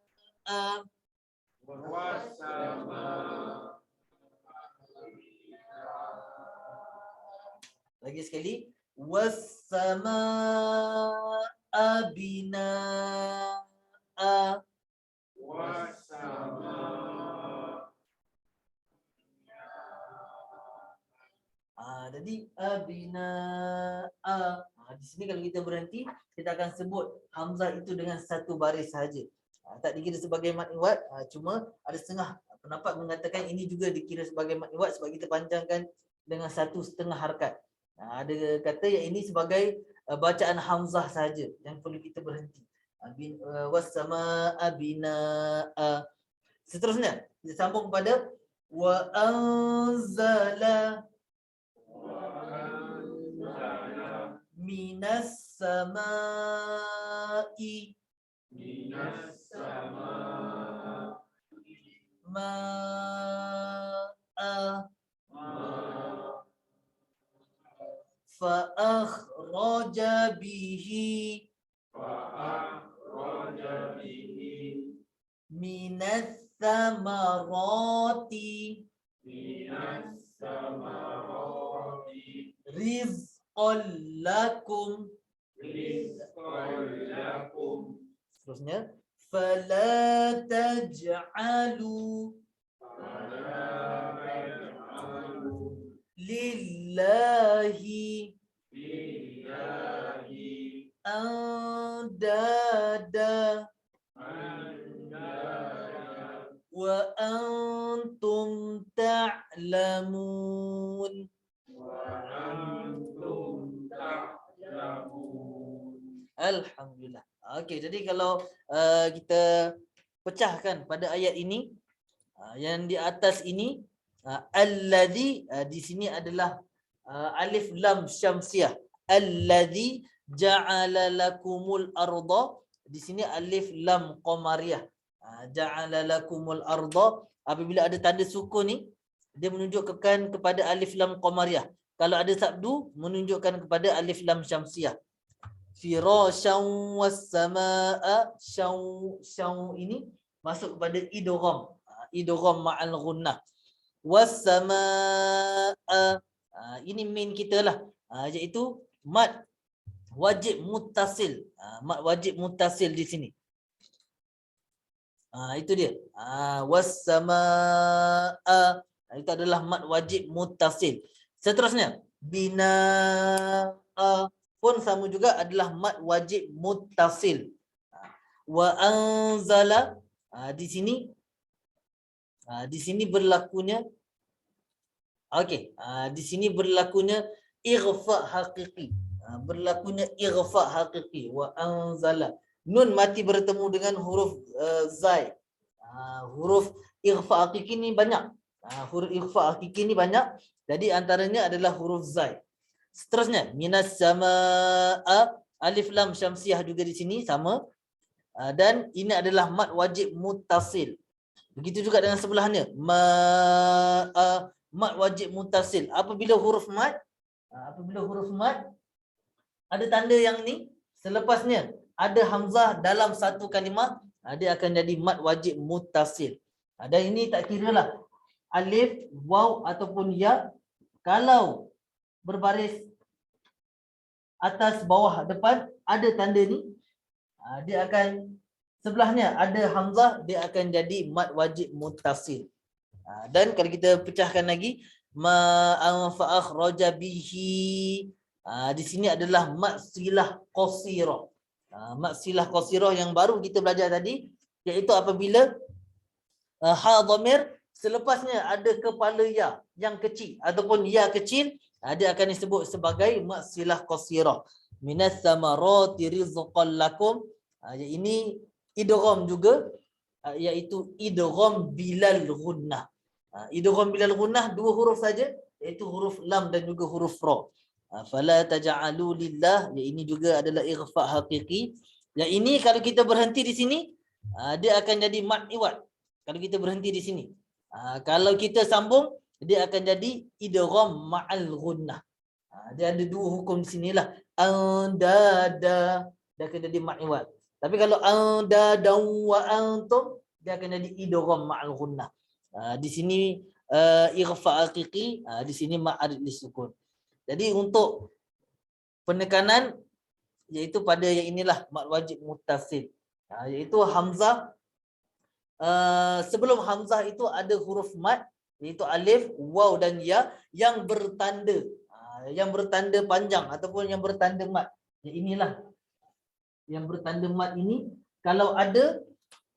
Lagi sekali. Was-samaa binaa. Jadi abinaa. Di sini kalau kita berhenti, kita akan sebut hamzah itu dengan satu baris sahaja. Tak dikira sebagai mad iwad, cuma ada setengah pendapat mengatakan ini juga dikira sebagai mad iwad sebab kita panjangkan dengan 1,5 harakat. Ada kata yang ini sebagai bacaan hamzah sahaja yang perlu kita berhenti. Was-samaa binaa. Seterusnya kita sambung kepada wa anzala minas samai ma'a fa akhraja bihi minas samarati rizqan lakum. Seterusnya fala taj'alu lillahi andada wa antum ta'lamun. Alhamdulillah. Okey, jadi kalau kita pecahkan pada ayat ini, yang di atas ini, alladhi di sini adalah alif lam syamsiah. Alladhi ja'ala lakumul arda, di sini alif lam qamariyah. Ja'ala lakumul arda, apabila ada tanda sukun ni, dia menunjukkan kepada alif lam qamariyah. Kalau ada sabdu, menunjukkan kepada alif lam syamsiah. Firasyan was-samaa, syaw ini masuk kepada idgham. Idgham ma'al ghunnah. Was-samaa, ini main kita lah, iaitu mad wajib muttasil. Mad wajib muttasil di sini. Itu dia. Was-samaa, itu adalah mad wajib muttasil. Seterusnya binaa pun sama juga adalah mad wajib muttasil. Wa anzala, di sini berlakunya di sini berlakunya ighfa haqiqi. Berlakunya ighfa haqiqi. Wa anzala, nun mati bertemu dengan huruf zai. Huruf ighfa haqiqi ni banyak. Huruf ikhfa hakiki ni banyak. Jadi antaranya adalah huruf zai. Seterusnya minas samaa, alif lam syamsiah juga di sini sama. Dan ini adalah mad wajib muttasil. Begitu juga dengan sebelahnya. Mad wajib muttasil. Apabila huruf mad ada tanda yang ni, selepasnya ada hamzah dalam satu kalimah, dia akan jadi mad wajib muttasil. Dan ini tak kira lah alif, waw ataupun ya, kalau berbaris atas, bawah, depan ada tanda ni, dia akan sebelahnya ada hamzah, dia akan jadi mad wajib muttasil. Dan kalau kita pecahkan lagi, ma'an fa'akhraja bihi, di sini adalah mad silah qasirah. Mad silah qasirah yang baru kita belajar tadi, iaitu apabila ha dhamir selepasnya ada kepala ya yang kecil ataupun ya kecil, dia akan disebut sebagai mad silah qasirah. Minas samarati rizqan lakum. Ini idgham juga, iaitu idgham bilal ghunnah. Idgham bilal ghunnah dua huruf saja, iaitu huruf lam dan juga huruf ra. Fala taj'alu lillah, ini juga adalah ighfa hakiki. Yang ini kalau kita berhenti di sini, dia akan jadi mad iwad. Kalau kita berhenti di sini. Kalau kita sambung, dia akan jadi idgham ma'al ghunnah. Dia ada dua hukum di sinilah. Andada, dia akan jadi mad iwad. Tapi kalau andada wa antum, dia akan jadi idgham ma'al ghunnah. Di sini ighfa haqiqi, di sini ma'arid lisukun. Jadi untuk penekanan, iaitu pada yang inilah mad wajib muttasil, iaitu hamzah. Sebelum hamzah itu ada huruf mad, iaitu alif, waw dan ya yang bertanda, panjang ataupun yang bertanda mad. Yang inilah yang bertanda mad ini, kalau ada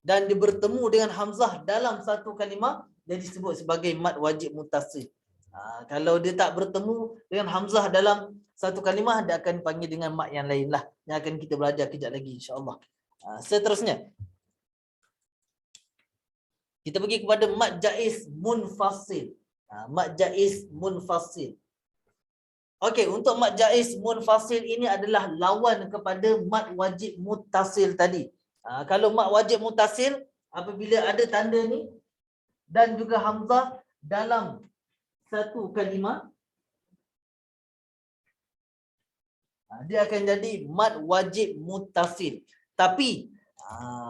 dan dia bertemu dengan hamzah dalam satu kalimah, dia disebut sebagai mad wajib muttasil. Kalau dia tak bertemu dengan hamzah dalam satu kalimah, dia akan panggil dengan mad yang lain lah, yang akan kita belajar kejap lagi insya-Allah. Seterusnya kita pergi kepada mad jaiz munfasil. Mad jaiz munfasil. Okey, untuk mad jaiz munfasil ini adalah lawan kepada mad wajib muttasil tadi. Kalau mad wajib muttasil, apabila ada tanda ni dan juga hamzah dalam satu kalimah, dia akan jadi mad wajib muttasil. Tapi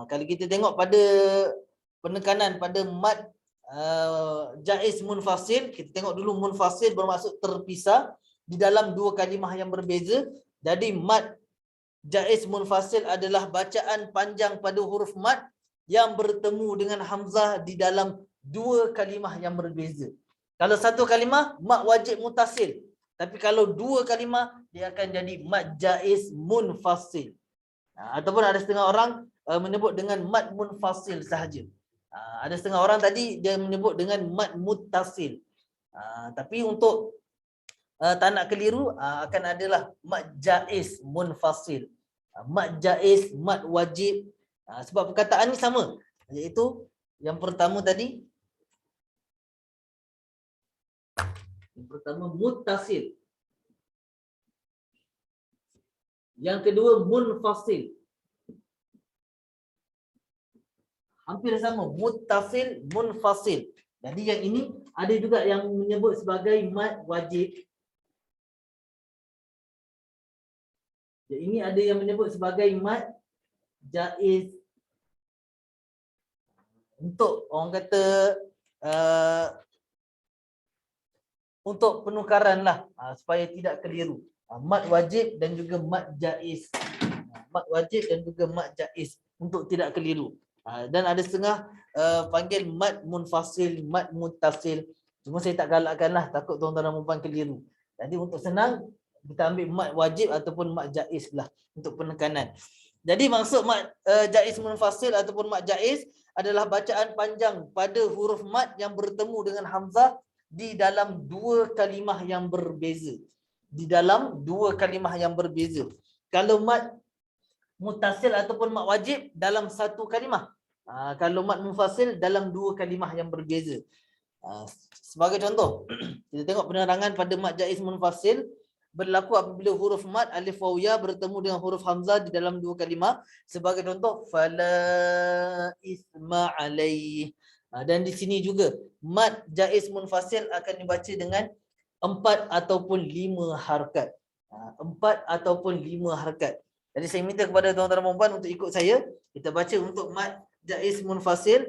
kalau kita tengok pada penekanan pada mad jaiz munfasil, kita tengok dulu munfasil bermaksud terpisah di dalam dua kalimah yang berbeza. Jadi mad jaiz munfasil adalah bacaan panjang pada huruf mad yang bertemu dengan hamzah di dalam dua kalimah yang berbeza. Kalau satu kalimah mad wajib muttasil, tapi kalau dua kalimah dia akan jadi mad jaiz munfasil. Ataupun ada setengah orang menyebut dengan mad munfasil sahaja. Ada setengah orang tadi dia menyebut dengan mad muttasil. Tapi untuk tak nak keliru, akan adalah mad jaiz munfasil. Mad jaiz, mad wajib. Sebab perkataan ni sama, iaitu yang pertama tadi, yang pertama muttasil, yang kedua munfasil. Hampir sama, muttasil, munfasil. Jadi yang ini ada juga yang menyebut sebagai mad wajib. Yang ini ada yang menyebut sebagai mad jaiz. Untuk orang kata untuk penukaran lah, supaya tidak keliru. Mad wajib dan juga mad jaiz. Mad wajib dan juga mad jaiz untuk tidak keliru. Dan ada setengah panggil mad munfasil, mad muttasil. Cuma saya tak galakkan lah, takut tuan-tuan dan puan keliru. Jadi untuk senang, kita ambil mad wajib ataupun mad jaiz lah untuk penekanan. Jadi maksud mad jaiz munfasil ataupun mad jaiz adalah bacaan panjang pada huruf mad yang bertemu dengan hamzah di dalam dua kalimah yang berbeza. Di dalam dua kalimah yang berbeza. Kalau mad muttasil ataupun mad wajib dalam satu kalimah. Kalau mad munfasil dalam dua kalimah yang berbeza. Sebagai contoh, kita tengok penerangan pada mad jaiz munfasil berlaku apabila huruf mad alif waw ya bertemu dengan huruf hamzah di dalam dua kalimah. Sebagai contoh, fala isma alaih. Dan di sini juga mad jaiz munfasil akan dibaca dengan 4 ataupun 5 harakat. 4 ataupun 5 harakat. Jadi saya minta kepada tuan-tuan dan puan untuk ikut saya. Kita baca untuk mad jaiz munfasil.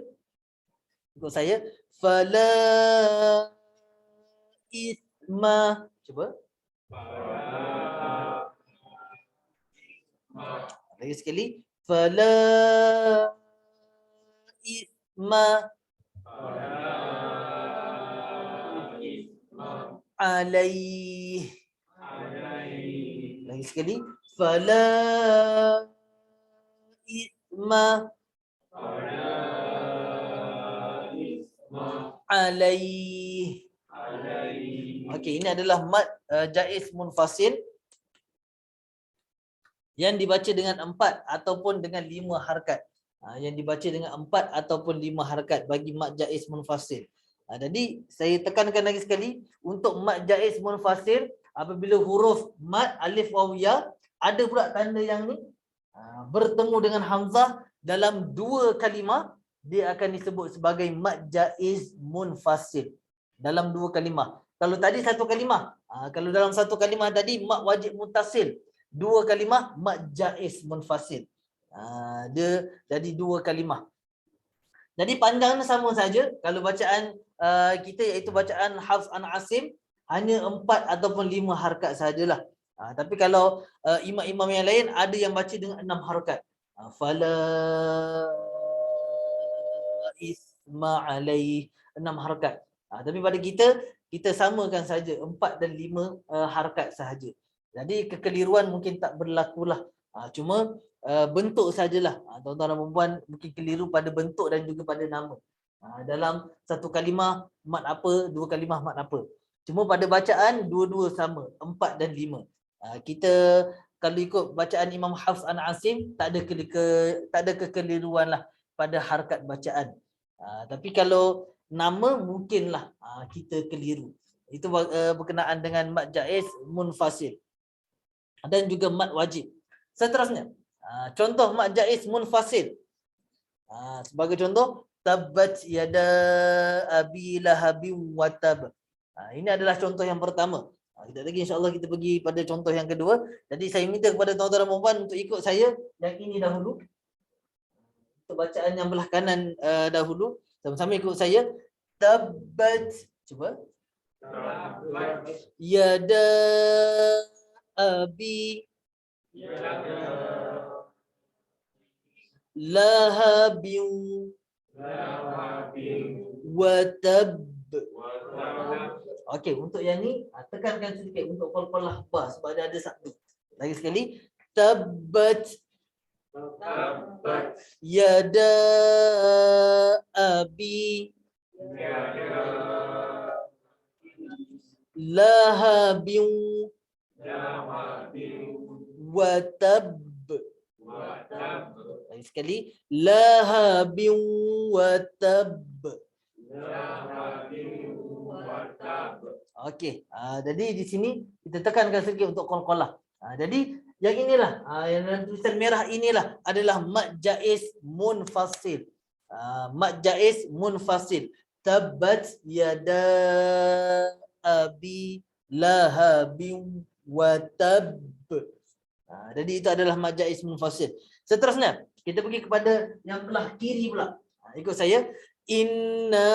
Ikut saya. Fala isma. Cuba. Lagi sekali. Fala isma alaih. Lagi sekali. Fala isma alaih. Okey, ini adalah mad jaiz munfasil yang dibaca dengan 4 ataupun dengan 5 harakat. Yang dibaca dengan 4 ataupun 5 harakat bagi mad jaiz munfasil. Jadi saya tekankan lagi sekali, untuk mad jaiz munfasil apabila huruf mad alif waw ya ada pula tanda yang ni bertemu dengan hamzah dalam 2 kalimah, dia akan disebut sebagai mad jaiz munfasil. Dalam 2 kalimah. Kalau tadi 1 kalimah, kalau dalam 1 kalimah tadi mad wajib muttasil, 2 kalimah mad jaiz munfasil. Dia jadi 2 kalimah. Jadi pandangan sama saja kalau bacaan kita iaitu bacaan Hafs an Asim hanya 4 ataupun 5 harakat sajalah. Tapi kalau imam-imam yang lain ada yang baca dengan 6 harakat. Fala isma alaih, 6 harakat. Tapi pada kita samakan saja 4 dan 5 harakat sahaja. Jadi kekeliruan mungkin tak berlakulah. Cuma bentuk sajalah. Tuan-tuan dan puan mungkin keliru pada bentuk dan juga pada nama. Dalam 1 kalimah mad apa, 2 kalimah mad apa. Cuma pada bacaan dua-dua sama, 4 dan 5. Kita kalau ikut bacaan Imam Hafs an Asim tak ada kekeliruan lah pada harakat bacaan. Tapi kalau nama mungkinlah kita keliru. Itu berkenaan dengan mad jaiz munfasil dan juga mad wajib. Seterusnya, contoh mad jaiz munfasil. Sebagai contoh, tabbat yada abi lahabin wa tab. Ini adalah contoh yang pertama. Kita lagi insya-Allah kita pergi pada contoh yang kedua. Jadi saya minta kepada tuan-tuan dan puan untuk ikut saya yang ini dahulu. Untuk bacaan yang belah kanan dahulu. Sama-sama ikut saya. Tabbat. Cuba. Yada abi lahabin wa tab. Okey, untuk yang ni tekankan sedikit untuk qalqalah ba sebab dia ada satu. Lagi sekali. Tabbat yada abi lahabin wa tab. Lagi sekali. Lahabin wa tab. Okey, jadi di sini kita tekankan sedikit untuk qalqalah. Jadi yang inilah, yang tulisan merah inilah adalah mad jaiz munfasil. Mad jaiz munfasil. Tabbat yada abi lahabin wa tab. Jadi itu adalah mad jaiz munfasil. Seterusnya, kita pergi kepada yang belah kiri pula. Ikut saya. Inna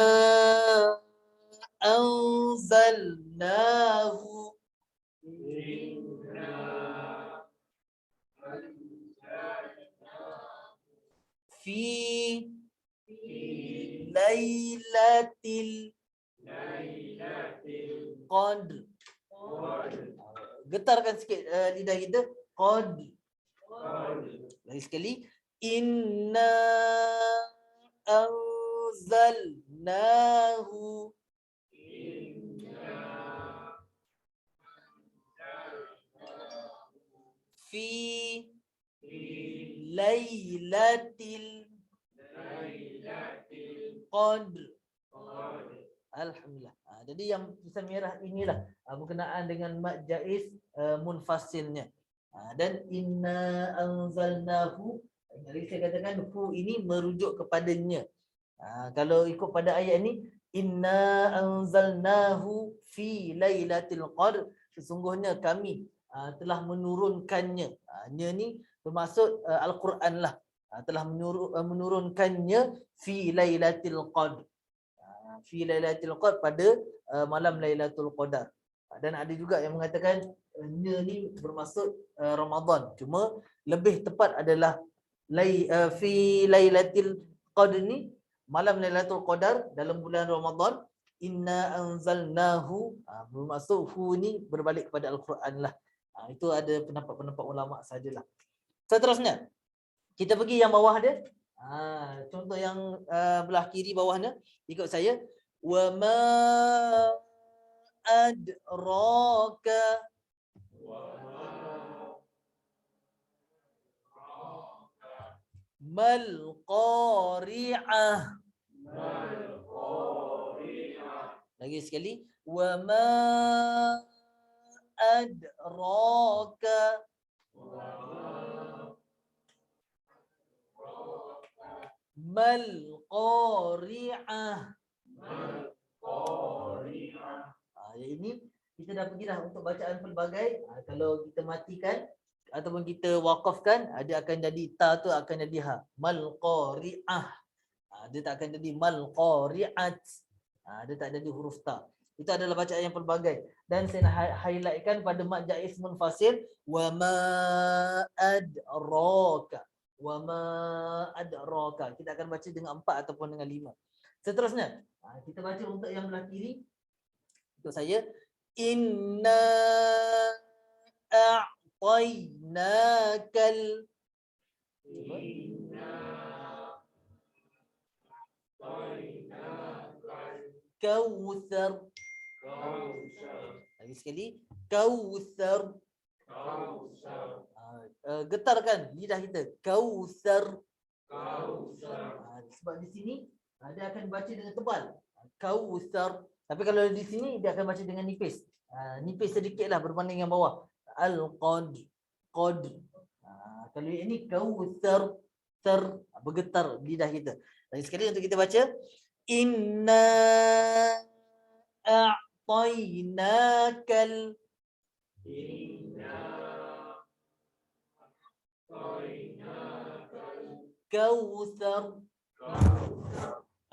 anzalnahu fi lailatil qadr. Getarkan sikit lidah kita. Qadr. Lagi sekali. Inna anzalnahu fi lailatil qadr. Alhamdulillah. Jadi yang tulisan merah inilah berkenaan dengan mad jaiz munfasilnya. Dan inna anzalnahu, jadi saya katakan hu ini merujuk kepadanya. Kalau ikut pada ayat ni, inna anzalnahu fi lailatul qadr, sesungguhnya kami telah menurunkannya. Nya ni bermaksud Al-Quran lah. Telah menurunkannya fi lailatul qadr. Fi lailatul qadr, pada malam Lailatul Qadar. Dan ada juga yang mengatakan ni bermaksud Ramadan. Cuma lebih tepat adalah fi lailatul qadr ni malam Lailatul Qadar dalam bulan Ramadan. Inna anzalnahu, bermaksud hu ni berbalik kepada Al-Quran lah. Itu ada pendapat-pendapat ulama sajalah. Seterusnya kita pergi yang bawah dia. Contoh yang belah kiri bawahnya, ikut saya. Wa ma adraka mal qari'ah. Lagi sekali. Wa ma adraka mal qari'ah. Ini kita dah pergi dah untuk bacaan pelbagai. Kalau kita matikan ataupun kita wakafkan, dia akan jadi ta tu akan jadi ha. Mal qari'ah. Dia tak akan jadi mal qari'at. Dia tak jadi huruf ta. Itu adalah bacaan yang pelbagai. Dan saya nak highlightkan pada mad jaiz munfasil, wa ma adraka. Wa ma adraka. Kita akan baca dengan 4 ataupun dengan 5. Seterusnya, kita baca untuk yang belah kiri. Untuk saya, inna a'tainakal kautsar. Lagi sekali, kautsar. Getarkan lidah kita, kautsar. Sebab di sini dia akan baca dengan tebal, kautsar. Tapi kalau di sini dia akan baca dengan nipis. Nipis sedikitlah berbanding yang bawah. Al-qad, qad. Kalau ini kautsar, bergetar lidah kita. Lagi sekali untuk kita baca, inna a'tainakal kautsar.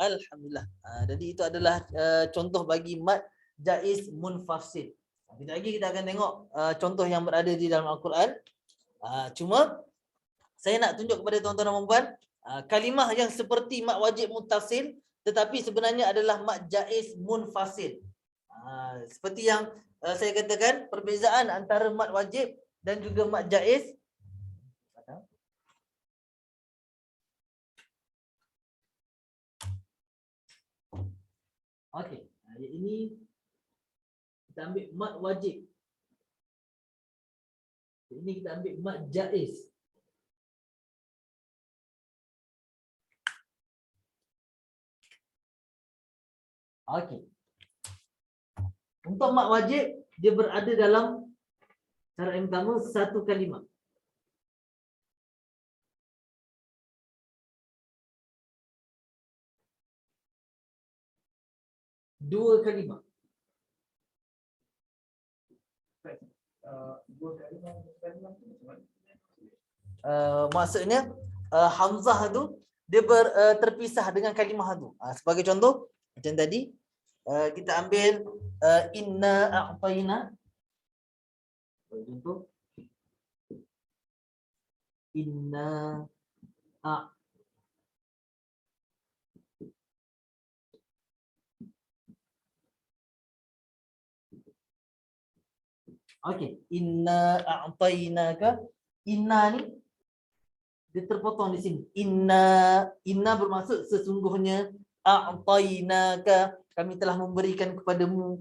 Alhamdulillah. Jadi itu adalah contoh bagi mad jaiz munfasil. Sekejap lagi kita akan tengok contoh yang berada di dalam Al-Quran. Cuma saya nak tunjuk kepada tuan-tuan dan puan, kalimah yang seperti mad wajib muttasil tetapi sebenarnya adalah mad jaiz munfasil. Seperti yang saya katakan, perbezaan antara mad wajib dan juga mad jaiz. Okey, ini kita ambil mad wajib. Ini kita ambil mad jaiz. Okey. Untuk mad wajib, dia berada dalam cara yang pertama satu kalimah. Dua kalimah. Maksudnya hamzah tu dia terpisah dengan kalimah tu. Sebagai contoh macam tadi, kita ambil inna a'tayna. Contoh inna Okey, inna a'tainaka. Inna ni dia terpotong di sini. Inna bermaksud sesungguhnya. A'tainaka, kami telah memberikan kepadamu.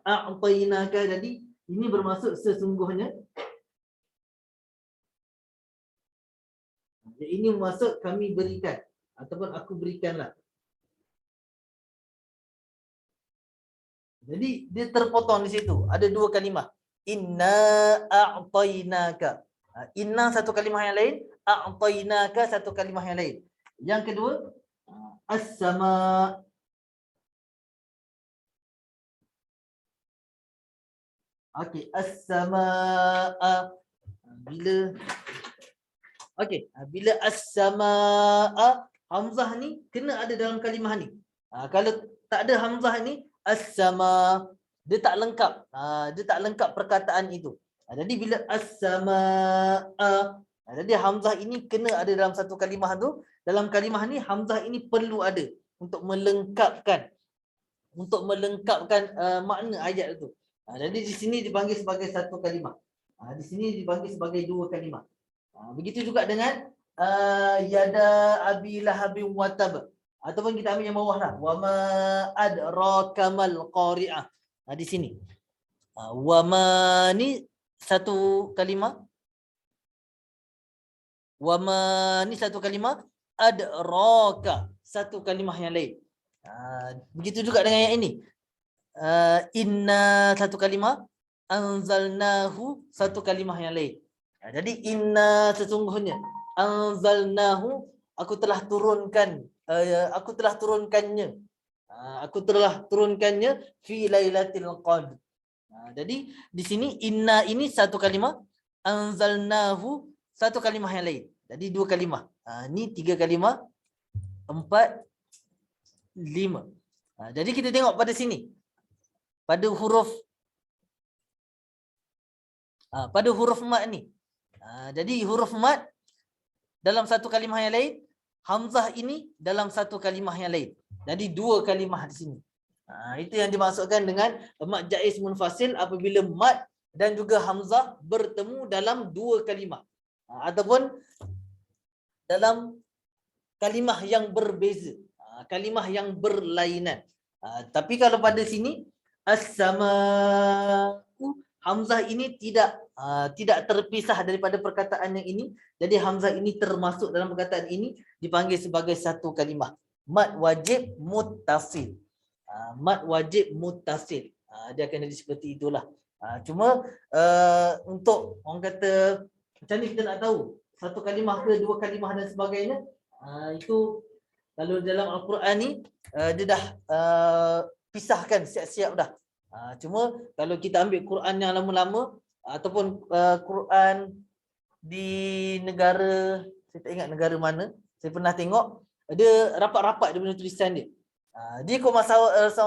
A'tainaka, jadi ini bermaksud sesungguhnya. Ini bermaksud kami berikan ataupun aku berikanlah. Jadi dia terpotong di situ. Ada dua kalimah. Inna a'tainaka. Inna satu kalimah yang lain, a'tainaka satu kalimah yang lain. Yang kedua, as-sama. Okey, as-samaa. Bila as-samaa, hamzah ni kena ada dalam kalimah ni. Kalau tak ada hamzah ni, as-sama, dia tak lengkap. Dia tak lengkap perkataan itu. Jadi bila as-samaa, jadi hamzah ini kena ada dalam satu kalimah tu. Dalam kalimah ni hamzah ini perlu ada untuk melengkapkan makna ayat itu. Jadi di sini dipanggil sebagai satu kalimah. Di sini dipanggil sebagai dua kalimah. Begitu juga dengan yada abi lahabin watab. Ataupun kita ambil yang bawah lah. Wa ma adrakamal qari'ah. Di sini. Wa ma ni satu kalimah. Wa ma ni satu kalimah. Adraka satu kalimah yang lain. Begitu juga dengan yang ini. Inna satu kalimah. Anzalnahu satu kalimah yang lain. Jadi inna sesungguhnya. Anzalnahu aku telah turunkannya. Aku telah turunkannya fi lailatul qadr. Jadi di sini inna ini satu kalimah, anzalnahu satu kalimah yang lain. Jadi dua kalimah. Ni tiga kalimah, 4, 5. Jadi kita tengok pada sini. Pada huruf mat ni. Jadi huruf mat dalam satu kalimah yang lain, hamzah ini dalam satu kalimah yang lain. Jadi dua kalimah di sini. Itu yang dimaksudkan dengan mat jaiz munfasil apabila mat dan juga hamzah bertemu dalam dua kalimah. Ataupun dalam kalimah yang berbeza, kalimah yang berlainan. Tapi kalau pada sini as-sama'u, hamzah ini tidak terpisah daripada perkataan yang ini. Jadi hamzah ini termasuk dalam perkataan ini dipanggil sebagai satu kalimah. Mad wajib muttasil. Mad wajib muttasil. Dia akan jadi seperti itulah. Cuma untuk orang kata macam ni kita nak tahu satu kalimah ke dua kalimah dan sebagainya, itu kalau dalam Al-Quran ni dia dah pisahkan siap-siap dah. Cuma kalau kita ambil Quran yang lama-lama ataupun Quran di negara, saya tak ingat negara mana, saya pernah tengok dia rapat-rapat dia punya tulisan dia. Dia ikut masa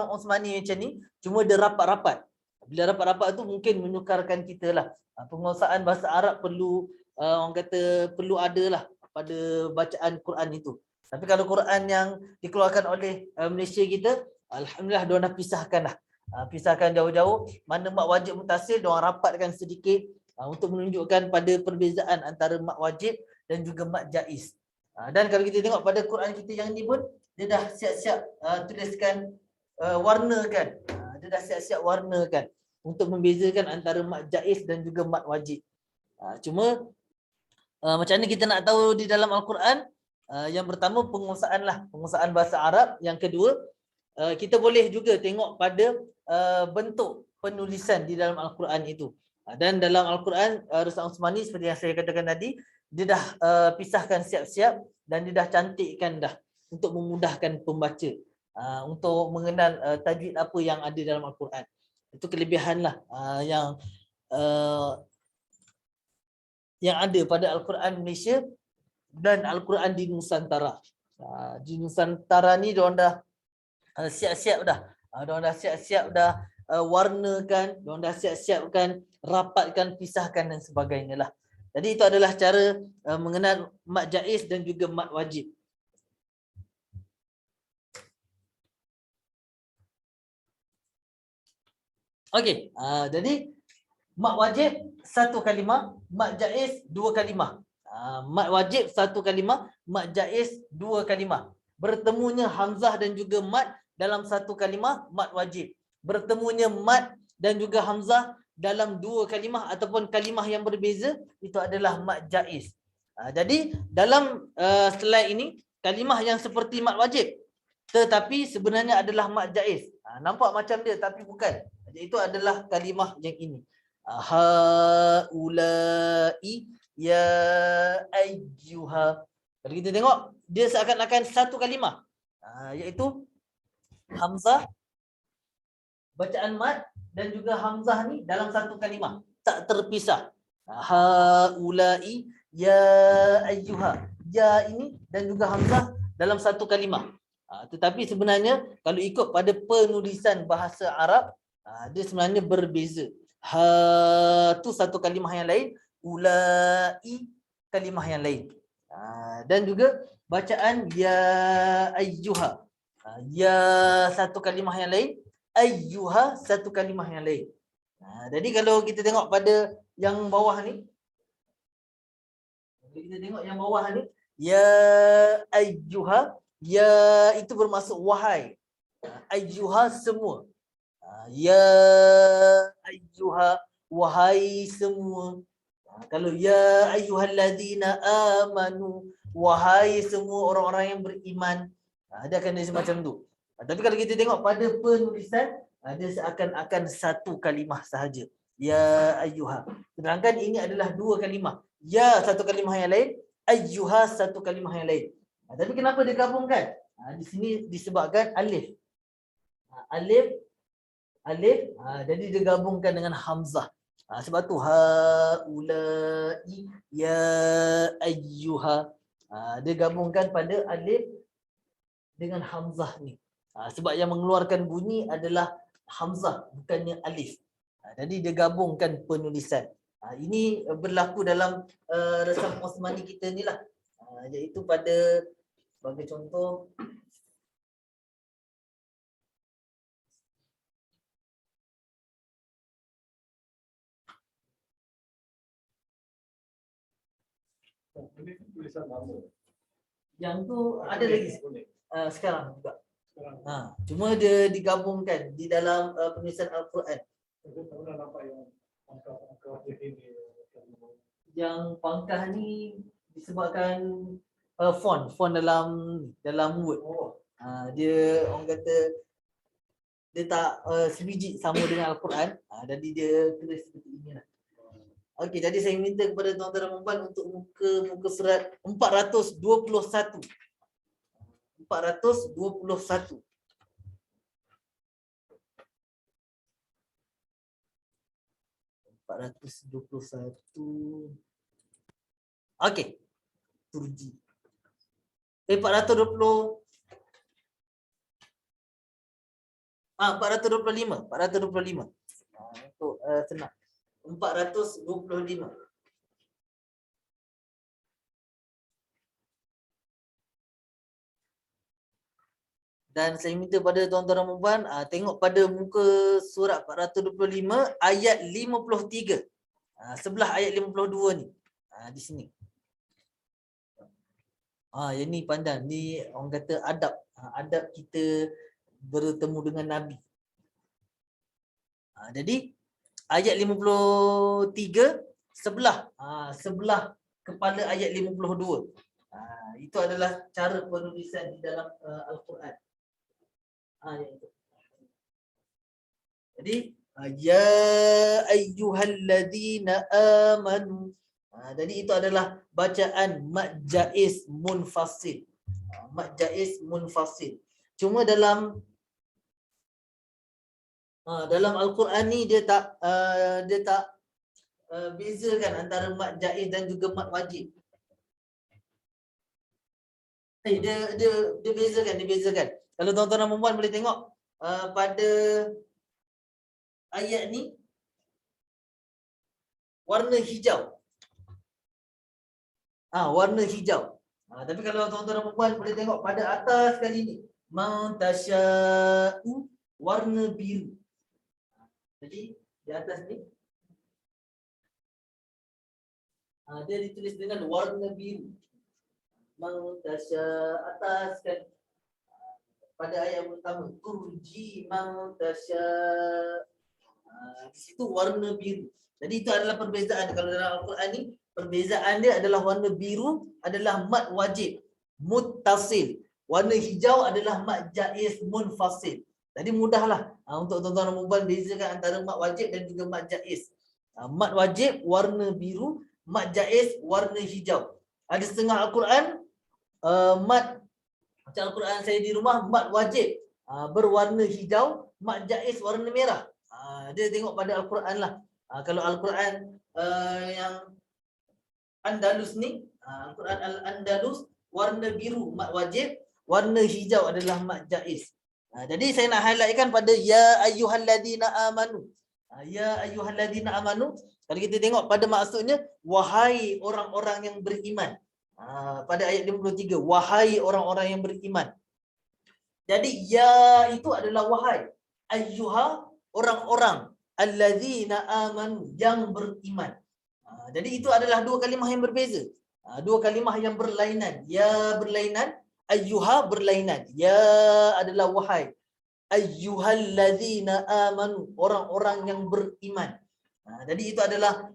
Osmani macam ni, cuma dia rapat-rapat. Bila rapat-rapat tu mungkin menyukarkan kita lah. Penguasaan bahasa Arab perlu orang kata perlu ada lah pada bacaan Quran itu. Tapi kalau Quran yang dikeluarkan oleh Malaysia kita, alhamdulillah diorang dah pisahkan lah. Pisahkan jauh-jauh. Mana mat wajib mutasil, diorang rapatkan sedikit untuk menunjukkan pada perbezaan antara mat wajib dan juga mat jaiz. Dan kalau kita tengok pada Quran kita yang ni pun, dia dah siap-siap tuliskan, warnakan. Dia dah siap-siap warnakan untuk membezakan antara mat jaiz dan juga mat wajib. Cuma macam mana kita nak tahu di dalam Al-Quran? Yang pertama penguasaan bahasa Arab. Yang kedua, kita boleh juga tengok pada bentuk penulisan di dalam Al-Quran itu. Dan dalam Al-Quran, Rasul Osmani seperti yang saya katakan tadi, dia dah pisahkan siap-siap dan dia dah cantikkan dah untuk memudahkan pembaca untuk mengenal tajwid apa yang ada dalam Al-Quran. Itu kelebihan lah yang ada pada Al-Quran Malaysia dan Al-Quran di Nusantara. Di Nusantara ni diorang dah siap-siap dah. Diorang dah siap-siap dah warnakan, diorang dah siap-siapkan, rapatkan, pisahkan dan sebagainya lah. Jadi itu adalah cara mengenal mat jaiz dan juga mat wajib. Okey, jadi mat wajib satu kalimah, mat jaiz dua kalimah. Mat wajib satu kalimah, mat jaiz dua kalimah. Bertemunya hamzah dan juga mat dalam satu kalimah, mat wajib. Bertemunya mat dan juga hamzah dalam dua kalimah ataupun kalimah yang berbeza, itu adalah mat jaiz. Jadi dalam slide ini kalimah yang seperti mat wajib tetapi sebenarnya adalah mat jaiz. Nampak macam dia tapi bukan. Itu adalah kalimah yang ini. Haulai ya ayyuha. Kalau kita tengok, dia seakan-akan satu kalimah. Iaitu hamzah, bacaan mad dan juga hamzah ni dalam satu kalimah. Tak terpisah. Haulai ya ayyuha. Ya ini dan juga hamzah dalam satu kalimah. Tetapi sebenarnya kalau ikut pada penulisan bahasa Arab, dia sebenarnya berbeza. Ha tu satu kalimah yang lain, ulai kalimah yang lain. Dan juga bacaan ya ayyuha. Ya satu kalimah yang lain, ayyuha satu kalimah yang lain. Jadi kalau kita tengok pada yang bawah ni, ya ayyuha, ya itu bermaksud wahai. Ayyuha semua. Ya ayyuha, wahai semua. Kalau ya ayyuhalladzina amanu, wahai semua orang-orang yang beriman. Dia akan jadi macam tu. Tapi kalau kita tengok pada penulisan, dia seakan-akan satu kalimah sahaja. Ya ayyuha. Sedangkan ini adalah dua kalimah. Ya satu kalimah yang lain, ayyuha satu kalimah yang lain. Tapi kenapa digabungkan? Di sini disebabkan alif. Alif, jadi digabungkan dengan hamzah. Sebab tu haulai ya ayyuha. Dia gabungkan pada alif dengan hamzah ni. Sebab yang mengeluarkan bunyi adalah hamzah, bukannya alif. Jadi dia gabungkan penulisan. Ini berlaku dalam resam Osmani kita ni lah. Iaitu pada, sebagai contoh, tulisan lama. yang tu ada lagi sekarang juga. Cuma dia digabungkan di dalam penulisan Al-Quran. Yang pangkah ni disebabkan font dalam Word. Dia orang kata dia tak sebiji sama dengan Al-Quran. Jadi dia tulis seperti inilah. Okey, jadi saya minta kepada tuan-tuan dan puan untuk muka surat 421. 421. Okey. Turji. 420. 425. Untuk senang. 425. Dan saya minta pada tuan-tuan dan puan tengok pada muka surat 425 ayat 53. Sebelah ayat 52 ni. Di sini. Yang ni pandang. Ni orang kata adab. Adab kita bertemu dengan Nabi. Jadi ayat 53 sebelah kepala ayat 52. Itu adalah cara penulisan di dalam Al-Quran. Jadi ya ayyuhalladzina amanu. Jadi itu adalah bacaan mad jaiz munfasil. Mad jaiz munfasil. Cuma dalam Al-Quran ni dia tak bezakan antara mad jaiz dan juga mad wajib. Dia bezakan. Kalau tuan-tuan dan puan boleh tengok pada ayat ni warna hijau. Warna hijau. Tapi kalau tuan-tuan dan puan boleh tengok pada atas kali ni, mantasya'u, warna biru. Jadi di atas ni dia ditulis dengan warna biru. Mantasya, atas kan. Pada ayat yang pertama, turji mantasya. Di situ warna biru. Jadi itu adalah perbezaan. Kalau dalam Al-Quran ni, perbezaan dia adalah warna biru adalah mad wajib muttasil. Warna hijau adalah mad jaiz munfasil. Jadi mudahlah untuk tuan-tuan dan puan bezakan antara mat wajib dan juga mat jaiz. Mat wajib warna biru, mat jaiz warna hijau. Ada setengah Al-Quran mat macam Al-Quran saya di rumah mat wajib berwarna hijau, mat jaiz warna merah. Dia tengok pada Al-Quran lah. Kalau Al-Quran yang Andalus ni, Al-Quran Al-Andalus warna biru mat wajib, warna hijau adalah mat jaiz. Jadi saya nak highlightkan pada ya ayyuhalladzina amanu. Ya ayyuhalladzina amanu, kalau kita tengok pada maksudnya wahai orang-orang yang beriman. Pada ayat 53, wahai orang-orang yang beriman. Jadi ya itu adalah wahai, ayyuha orang-orang, alladzina amanu yang beriman. Jadi itu adalah dua kalimah yang berbeza. Dua kalimah yang berlainan. Ya berlainan, ayyuha berlainan. Ya adalah wahai. Ayyuhalladzina amanu, orang-orang yang beriman. Jadi itu adalah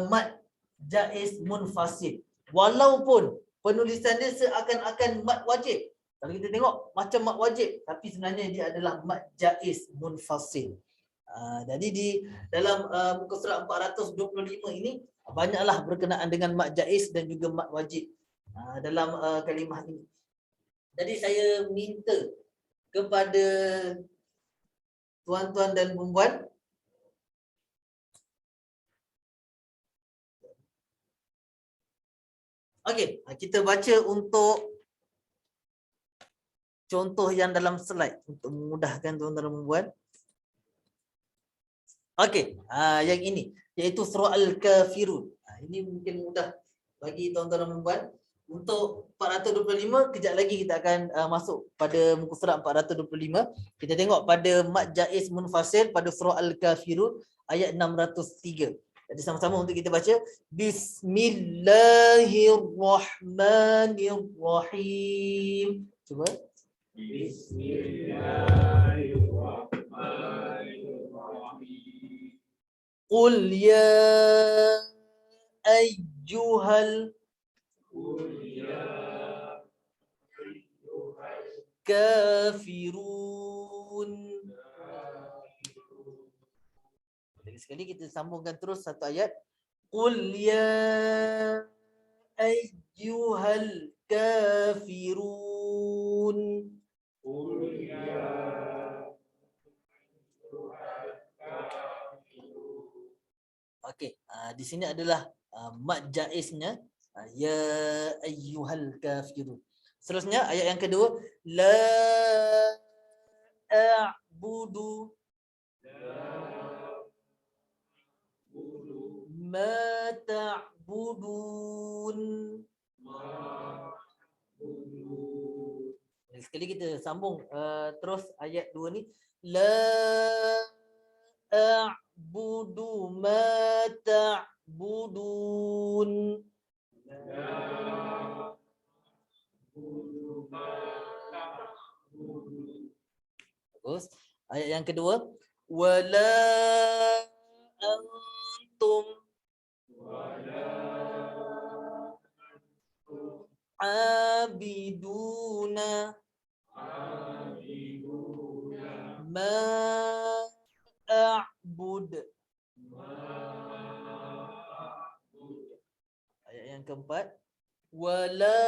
mat jaiz munfasil. Walaupun penulisan dia seakan-akan mat wajib. Kalau kita tengok macam mat wajib, tapi sebenarnya dia adalah mat jaiz munfasil. Jadi di dalam muka surat 425 ini banyaklah berkenaan dengan mat jaiz dan juga mat wajib dalam kalimah ini. Jadi saya minta kepada tuan-tuan dan puan-puan okey, kita baca untuk contoh yang dalam slide untuk memudahkan tuan-tuan dan puan-puan. Okey, yang ini iaitu surah Al-Kafirun. Ini mungkin mudah bagi tuan-tuan dan puan-puan. Untuk 425, kejap lagi kita akan masuk pada muka surat 425. Kita tengok pada mat jaiz munfasil pada surah Al-Kafirun ayat 603. Jadi sama-sama untuk kita baca. Bismillahirrahmanirrahim. Cuba. Bismillahirrahmanirrahim. Qul ya ayyuhal kafirun. Jadi sekali kita sambungkan terus satu ayat. Qul ya ayyuhal kafirun. Qul ya Okey, di sini adalah mat jaiznya ya ayyuhal kafirun. Seterusnya ayat yang kedua, la a'budu ma ta'budun. Sekali kita sambung terus ayat 2 ni, la a'budu ma ta'budun. Bagus. Ayat yang kedua, wala antum abiduna ma a'bud. Ayat yang keempat, wala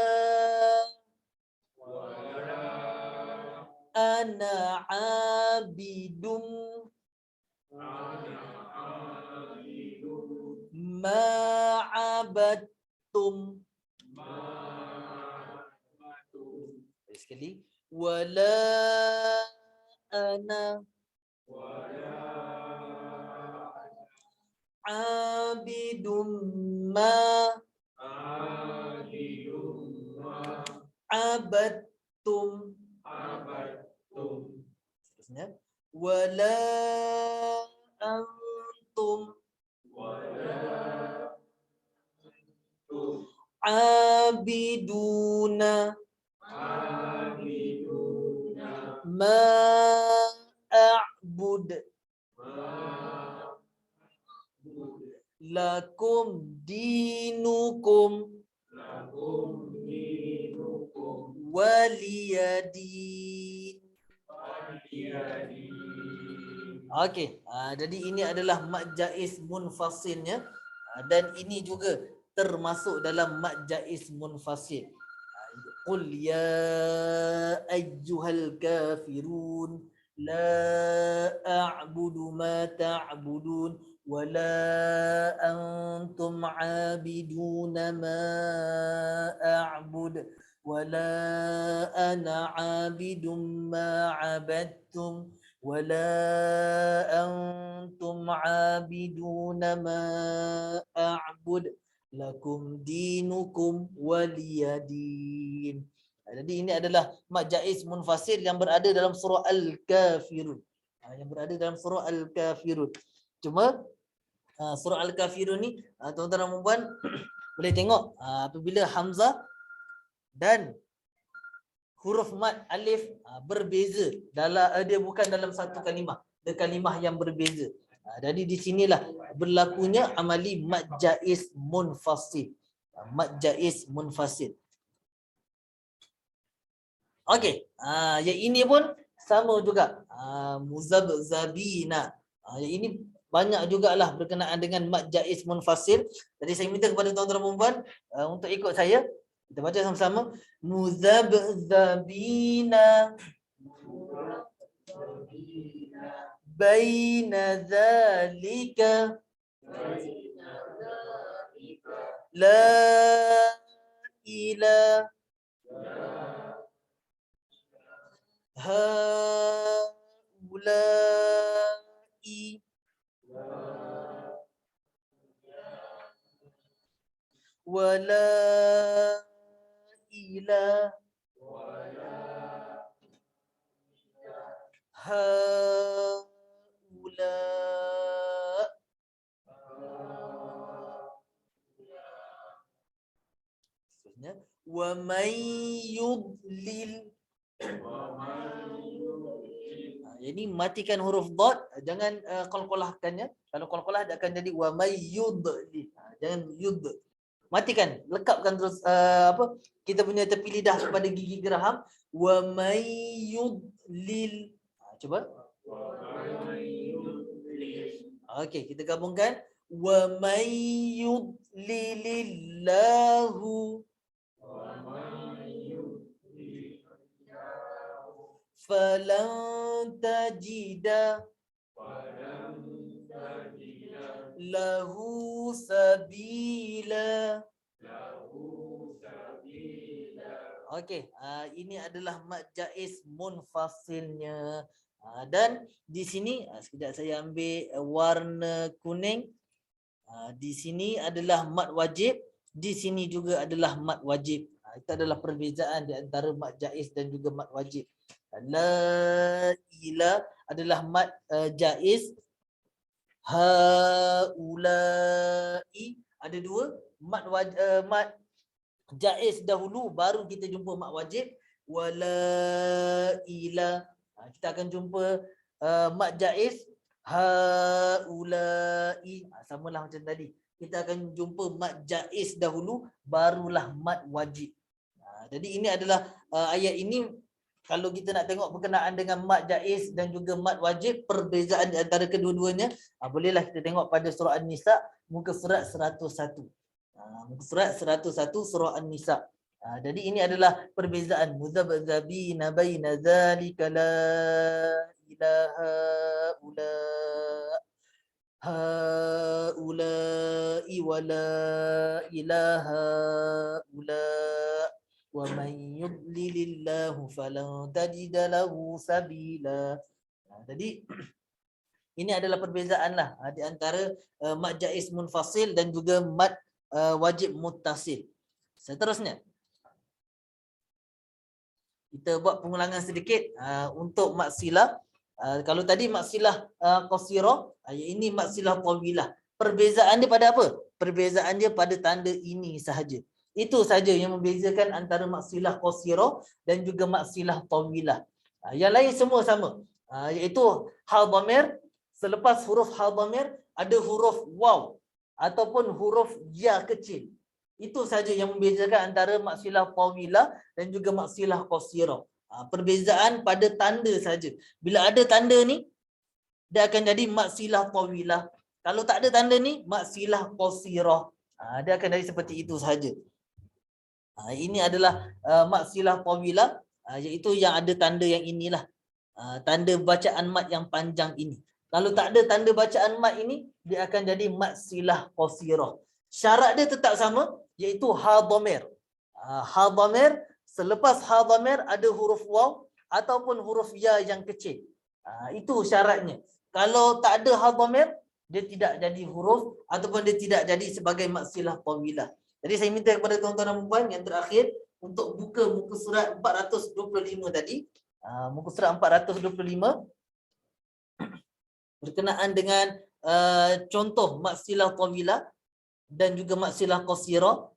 ana abidum ma abadtum. Sekali, wala ana abidum ma abadtum. Terusnya, wala antum abiduna ma a'bud lakum dinukum waliyadin. Okey, jadi ini adalah mad jaiz munfasilnya, dan ini juga termasuk dalam mad jaiz munfasil. Qul ya ayyuhal kafirun la a'budu ma ta'budun wa la antum 'abiduna ma a'bud wa la ana 'abidum ma 'abadtum ولا أنتم عابدون ما أعبد لكم دينكم ولي دين. Jadi ini adalah mad jaiz munfasil yang berada dalam surah Al-Kafirun. Yang berada dalam surah Al-Kafirun. Cuma surah Al-Kafirun ni tuan-tuan dan puan boleh tengok apabila hamzah dan huruf mad alif berbeza dalam dia bukan dalam satu kalimah, dia kalimah yang berbeza. Jadi di sinilah berlakunya amali mad jaiz munfasil. Mad jaiz munfasil. Okey, yang ini pun sama juga. Muzabzabina. Yang ini banyak jugalah berkenaan dengan mad jaiz munfasil. Jadi saya minta kepada tuan-tuan dan puan untuk ikut saya. Kita baca sama-sama. Muzabzabina baina zalika la ilaha haulai wala ilaha haula. Seterusnya wa may yudlil. Jadi matikan huruf dad, jangan qalqalahkannya. Kalau qalqalah dia akan jadi wa may yudlil. Jangan yud. Matikan, lekapkan terus kita punya tepi lidah kepada gigi geraham. Wa may yudlil. Cuba. Okey, kita gabungkan. Wa may yudlilillahu falan tajida lahu sabila. Okey, ini adalah mad jaiz munfasilnya. Dan di sini sekejap saya ambil warna kuning. Di sini adalah mad wajib, di sini juga adalah mad wajib. Itu adalah perbezaan di antara mad jaiz dan juga mad wajib. La ila adalah mad jaiz. Haulai ada dua, mad jaiz dahulu baru kita jumpa mad wajib. Wala ila kita akan jumpa mad jaiz. Haulai samalah macam tadi. Kita akan jumpa mad jaiz dahulu barulah mad wajib. Jadi ini adalah ayat ini. Kalau kita nak tengok berkenaan dengan mad jaiz dan juga mad wajib, perbezaan di antara kedua-duanya, bolehlah kita tengok pada surah An-Nisa, muka surat 101. Muka surat 101 surah An-Nisa. Jadi ini adalah perbezaan. Muzabzabina baina zalika la ilaha ula haulai wa la ilaha ula. Wa man yudlilillahu falan tajida lahu sabila. Jadi ini adalah perbezaanlah di antara mad jaiz munfasil dan juga mad wajib muttasil. Seterusnya kita buat pengulangan sedikit untuk mad silah. Kalau tadi mad silah qasirah, ini mad silah tawilah. Perbezaan dia pada apa? Perbezaan dia pada tanda ini sahaja. Itu saja yang membezakan antara mad silah qasirah dan juga mad silah tawilah. Yang lain semua sama. Iaitu ha dhamir, selepas huruf ha dhamir ada huruf waw ataupun huruf ya kecil. Itu saja yang membezakan antara mad silah tawilah dan juga mad silah qasirah. Perbezaan pada tanda saja. Bila ada tanda ni, dia akan jadi mat silah tawilah. Kalau tak ada tanda ni, mat silah qasirah. Dia akan jadi seperti itu sahaja. Ini adalah mat silah tawilah, iaitu yang ada tanda yang inilah. Tanda bacaan mat yang panjang ini. Kalau tak ada tanda bacaan mat ini, dia akan jadi mat silah qasirah. Syarat dia tetap sama, iaitu ha dhamir. Ha dhamir, selepas ha dhamir ada huruf waw ataupun huruf ya yang kecil. Itu syaratnya. Kalau tak ada ha dhamir, dia tidak jadi huruf ataupun dia tidak jadi sebagai mat silah tawilah. Jadi saya minta kepada tuan-tuan dan puan yang terakhir untuk buka muka surat 425 tadi. Muka surat 425 berkenaan dengan contoh mat silah tawilah dan juga mat silah qasirah.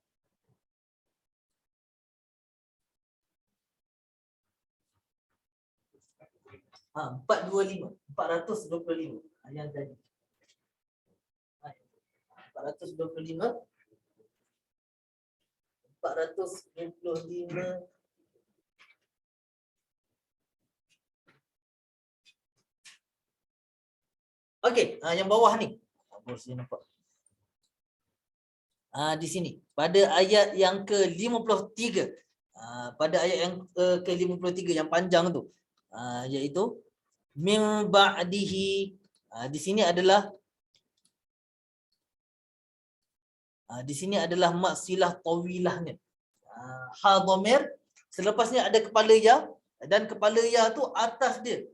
Ha, 425 yang tadi. 425 Okey, yang bawah ni. Saya nampak. Di sini pada ayat yang ke-53. Pada ayat yang ke-53 yang panjang tu, iaitu min ba'dihi. Di sini adalah mat silah tawilahnya. Ha dhamir, selepasnya ada kepala ya, dan kepala ya tu atas dia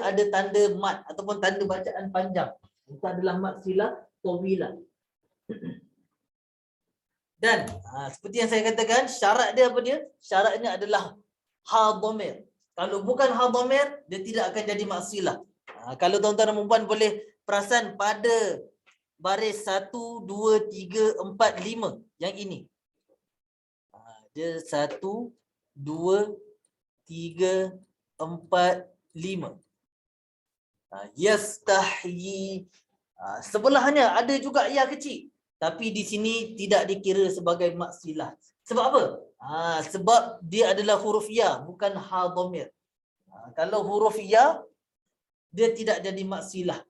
ada tanda mat ataupun tanda bacaan panjang. Itu adalah mat silah tawilah. Dan seperti yang saya katakan, syarat dia apa dia? Syaratnya adalah ha dhamir. Kalau bukan ha dhamir, dia tidak akan jadi mat silah. Kalau tuan-tuan dan puan boleh perasan pada baris 1, 2, 3, 4, 5 yang ini. Dia 1, 2, 3, 4, 5. Yastahyi. Sebelahnya ada juga ya kecil. Tapi di sini tidak dikira sebagai mat silah. Sebab apa? Sebab dia adalah huruf ya, bukan ha dhamir. Kalau huruf ya, dia tidak jadi mat silah.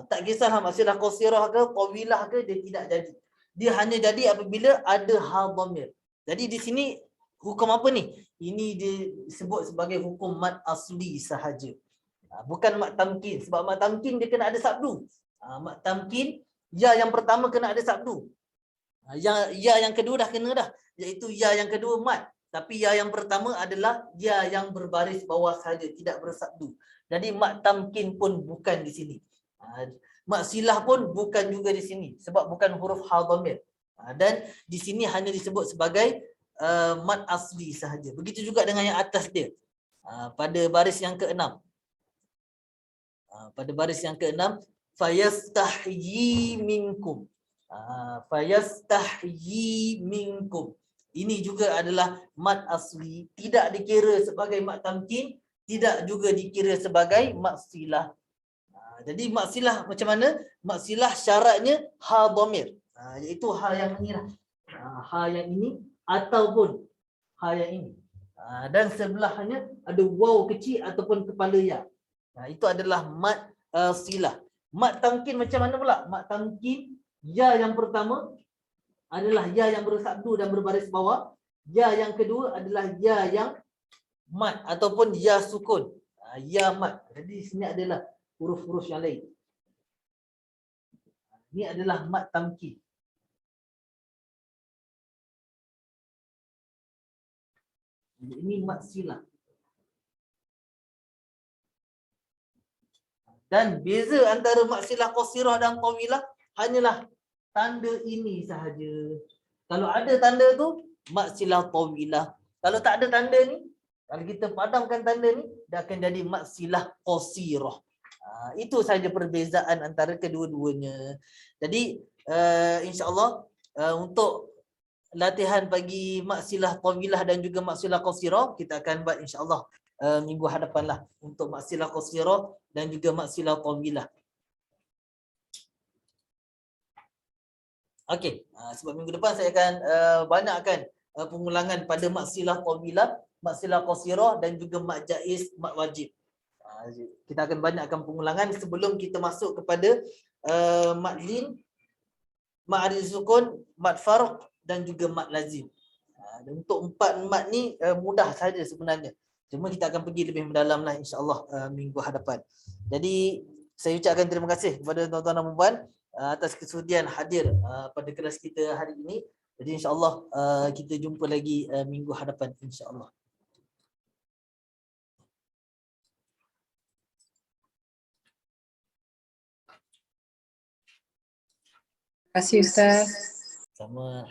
Tak kisahlah mat silah qasirah ke, tawilah ke, dia tidak jadi. Dia hanya jadi apabila ada ha dhamir. Jadi di sini hukum apa ni? Ini disebut sebagai hukum mat asli sahaja. Bukan mat tamkin. Sebab mat tamkin dia kena ada sabdu. Mat tamkin, ya yang pertama kena ada sabdu. Ya yang kedua dah kena dah. Iaitu ya yang kedua mat. Tapi ya yang pertama adalah ya yang berbaris bawah sahaja, tidak bersabdu. Jadi mat tamkin pun bukan di sini. Mat silah pun bukan juga di sini. Sebab bukan huruf ha dhamir. Dan di sini hanya disebut sebagai mat asli sahaja. Begitu juga dengan yang atas dia. Pada baris yang ke-6. Pada baris yang ke-6, fayastahyi minkum. Fayastahyi minkum. Ini juga adalah mat asli, tidak dikira sebagai mat tamkin, tidak juga dikira sebagai mat silah. Jadi mat silah macam mana? Mat silah syaratnya ha dhamir. Iaitu ha yang ini lah. Ha yang ini ataupun ha yang ini. Dan sebelahnya ada waw kecil ataupun kepala ya. Itu adalah mat silah. Mat tamkin macam mana pula? Mat tamkin, ya yang pertama adalah ya yang bersabdu dan berbaris bawah. Ya yang kedua adalah ya yang mat ataupun ya sukun. Ya mat. Jadi sini adalah huruf-huruf yang lain. Ini adalah mat tamkin. Ini mat silah. Dan beza antara mat silah qasirah dan tawilah hanyalah tanda ini sahaja. Kalau ada tanda tu, mat silah tawilah. Kalau tak ada tanda ni, kalau kita padamkan tanda ni, dia akan jadi mat silah qasirah. Itu sahaja perbezaan antara kedua-duanya. Jadi insya-Allah untuk latihan bagi mat silah tawilah dan juga mat silah qasirah kita akan buat insya-Allah minggu hadapanlah untuk mat silah qasirah dan juga mat silah tawilah. Okey, sebab minggu depan saya akan banyakkan pengulangan pada mat silah tawilah mat silah qasirah dan juga mat jaiz, mat wajib. Kita akan banyakkan pengulangan sebelum kita masuk kepada mat lin, mat arid sukun, mat farq dan juga mat lazim. Untuk 4 mat ni mudah saja sebenarnya. Cuma kita akan pergi lebih mendalam lah insya-Allah minggu hadapan. Jadi saya ucapkan terima kasih kepada tuan-tuan dan puan atas kesudian hadir pada kelas kita hari ini. Jadi insya-Allah kita jumpa lagi minggu hadapan insya-Allah. Terima kasih Ustaz. Sama.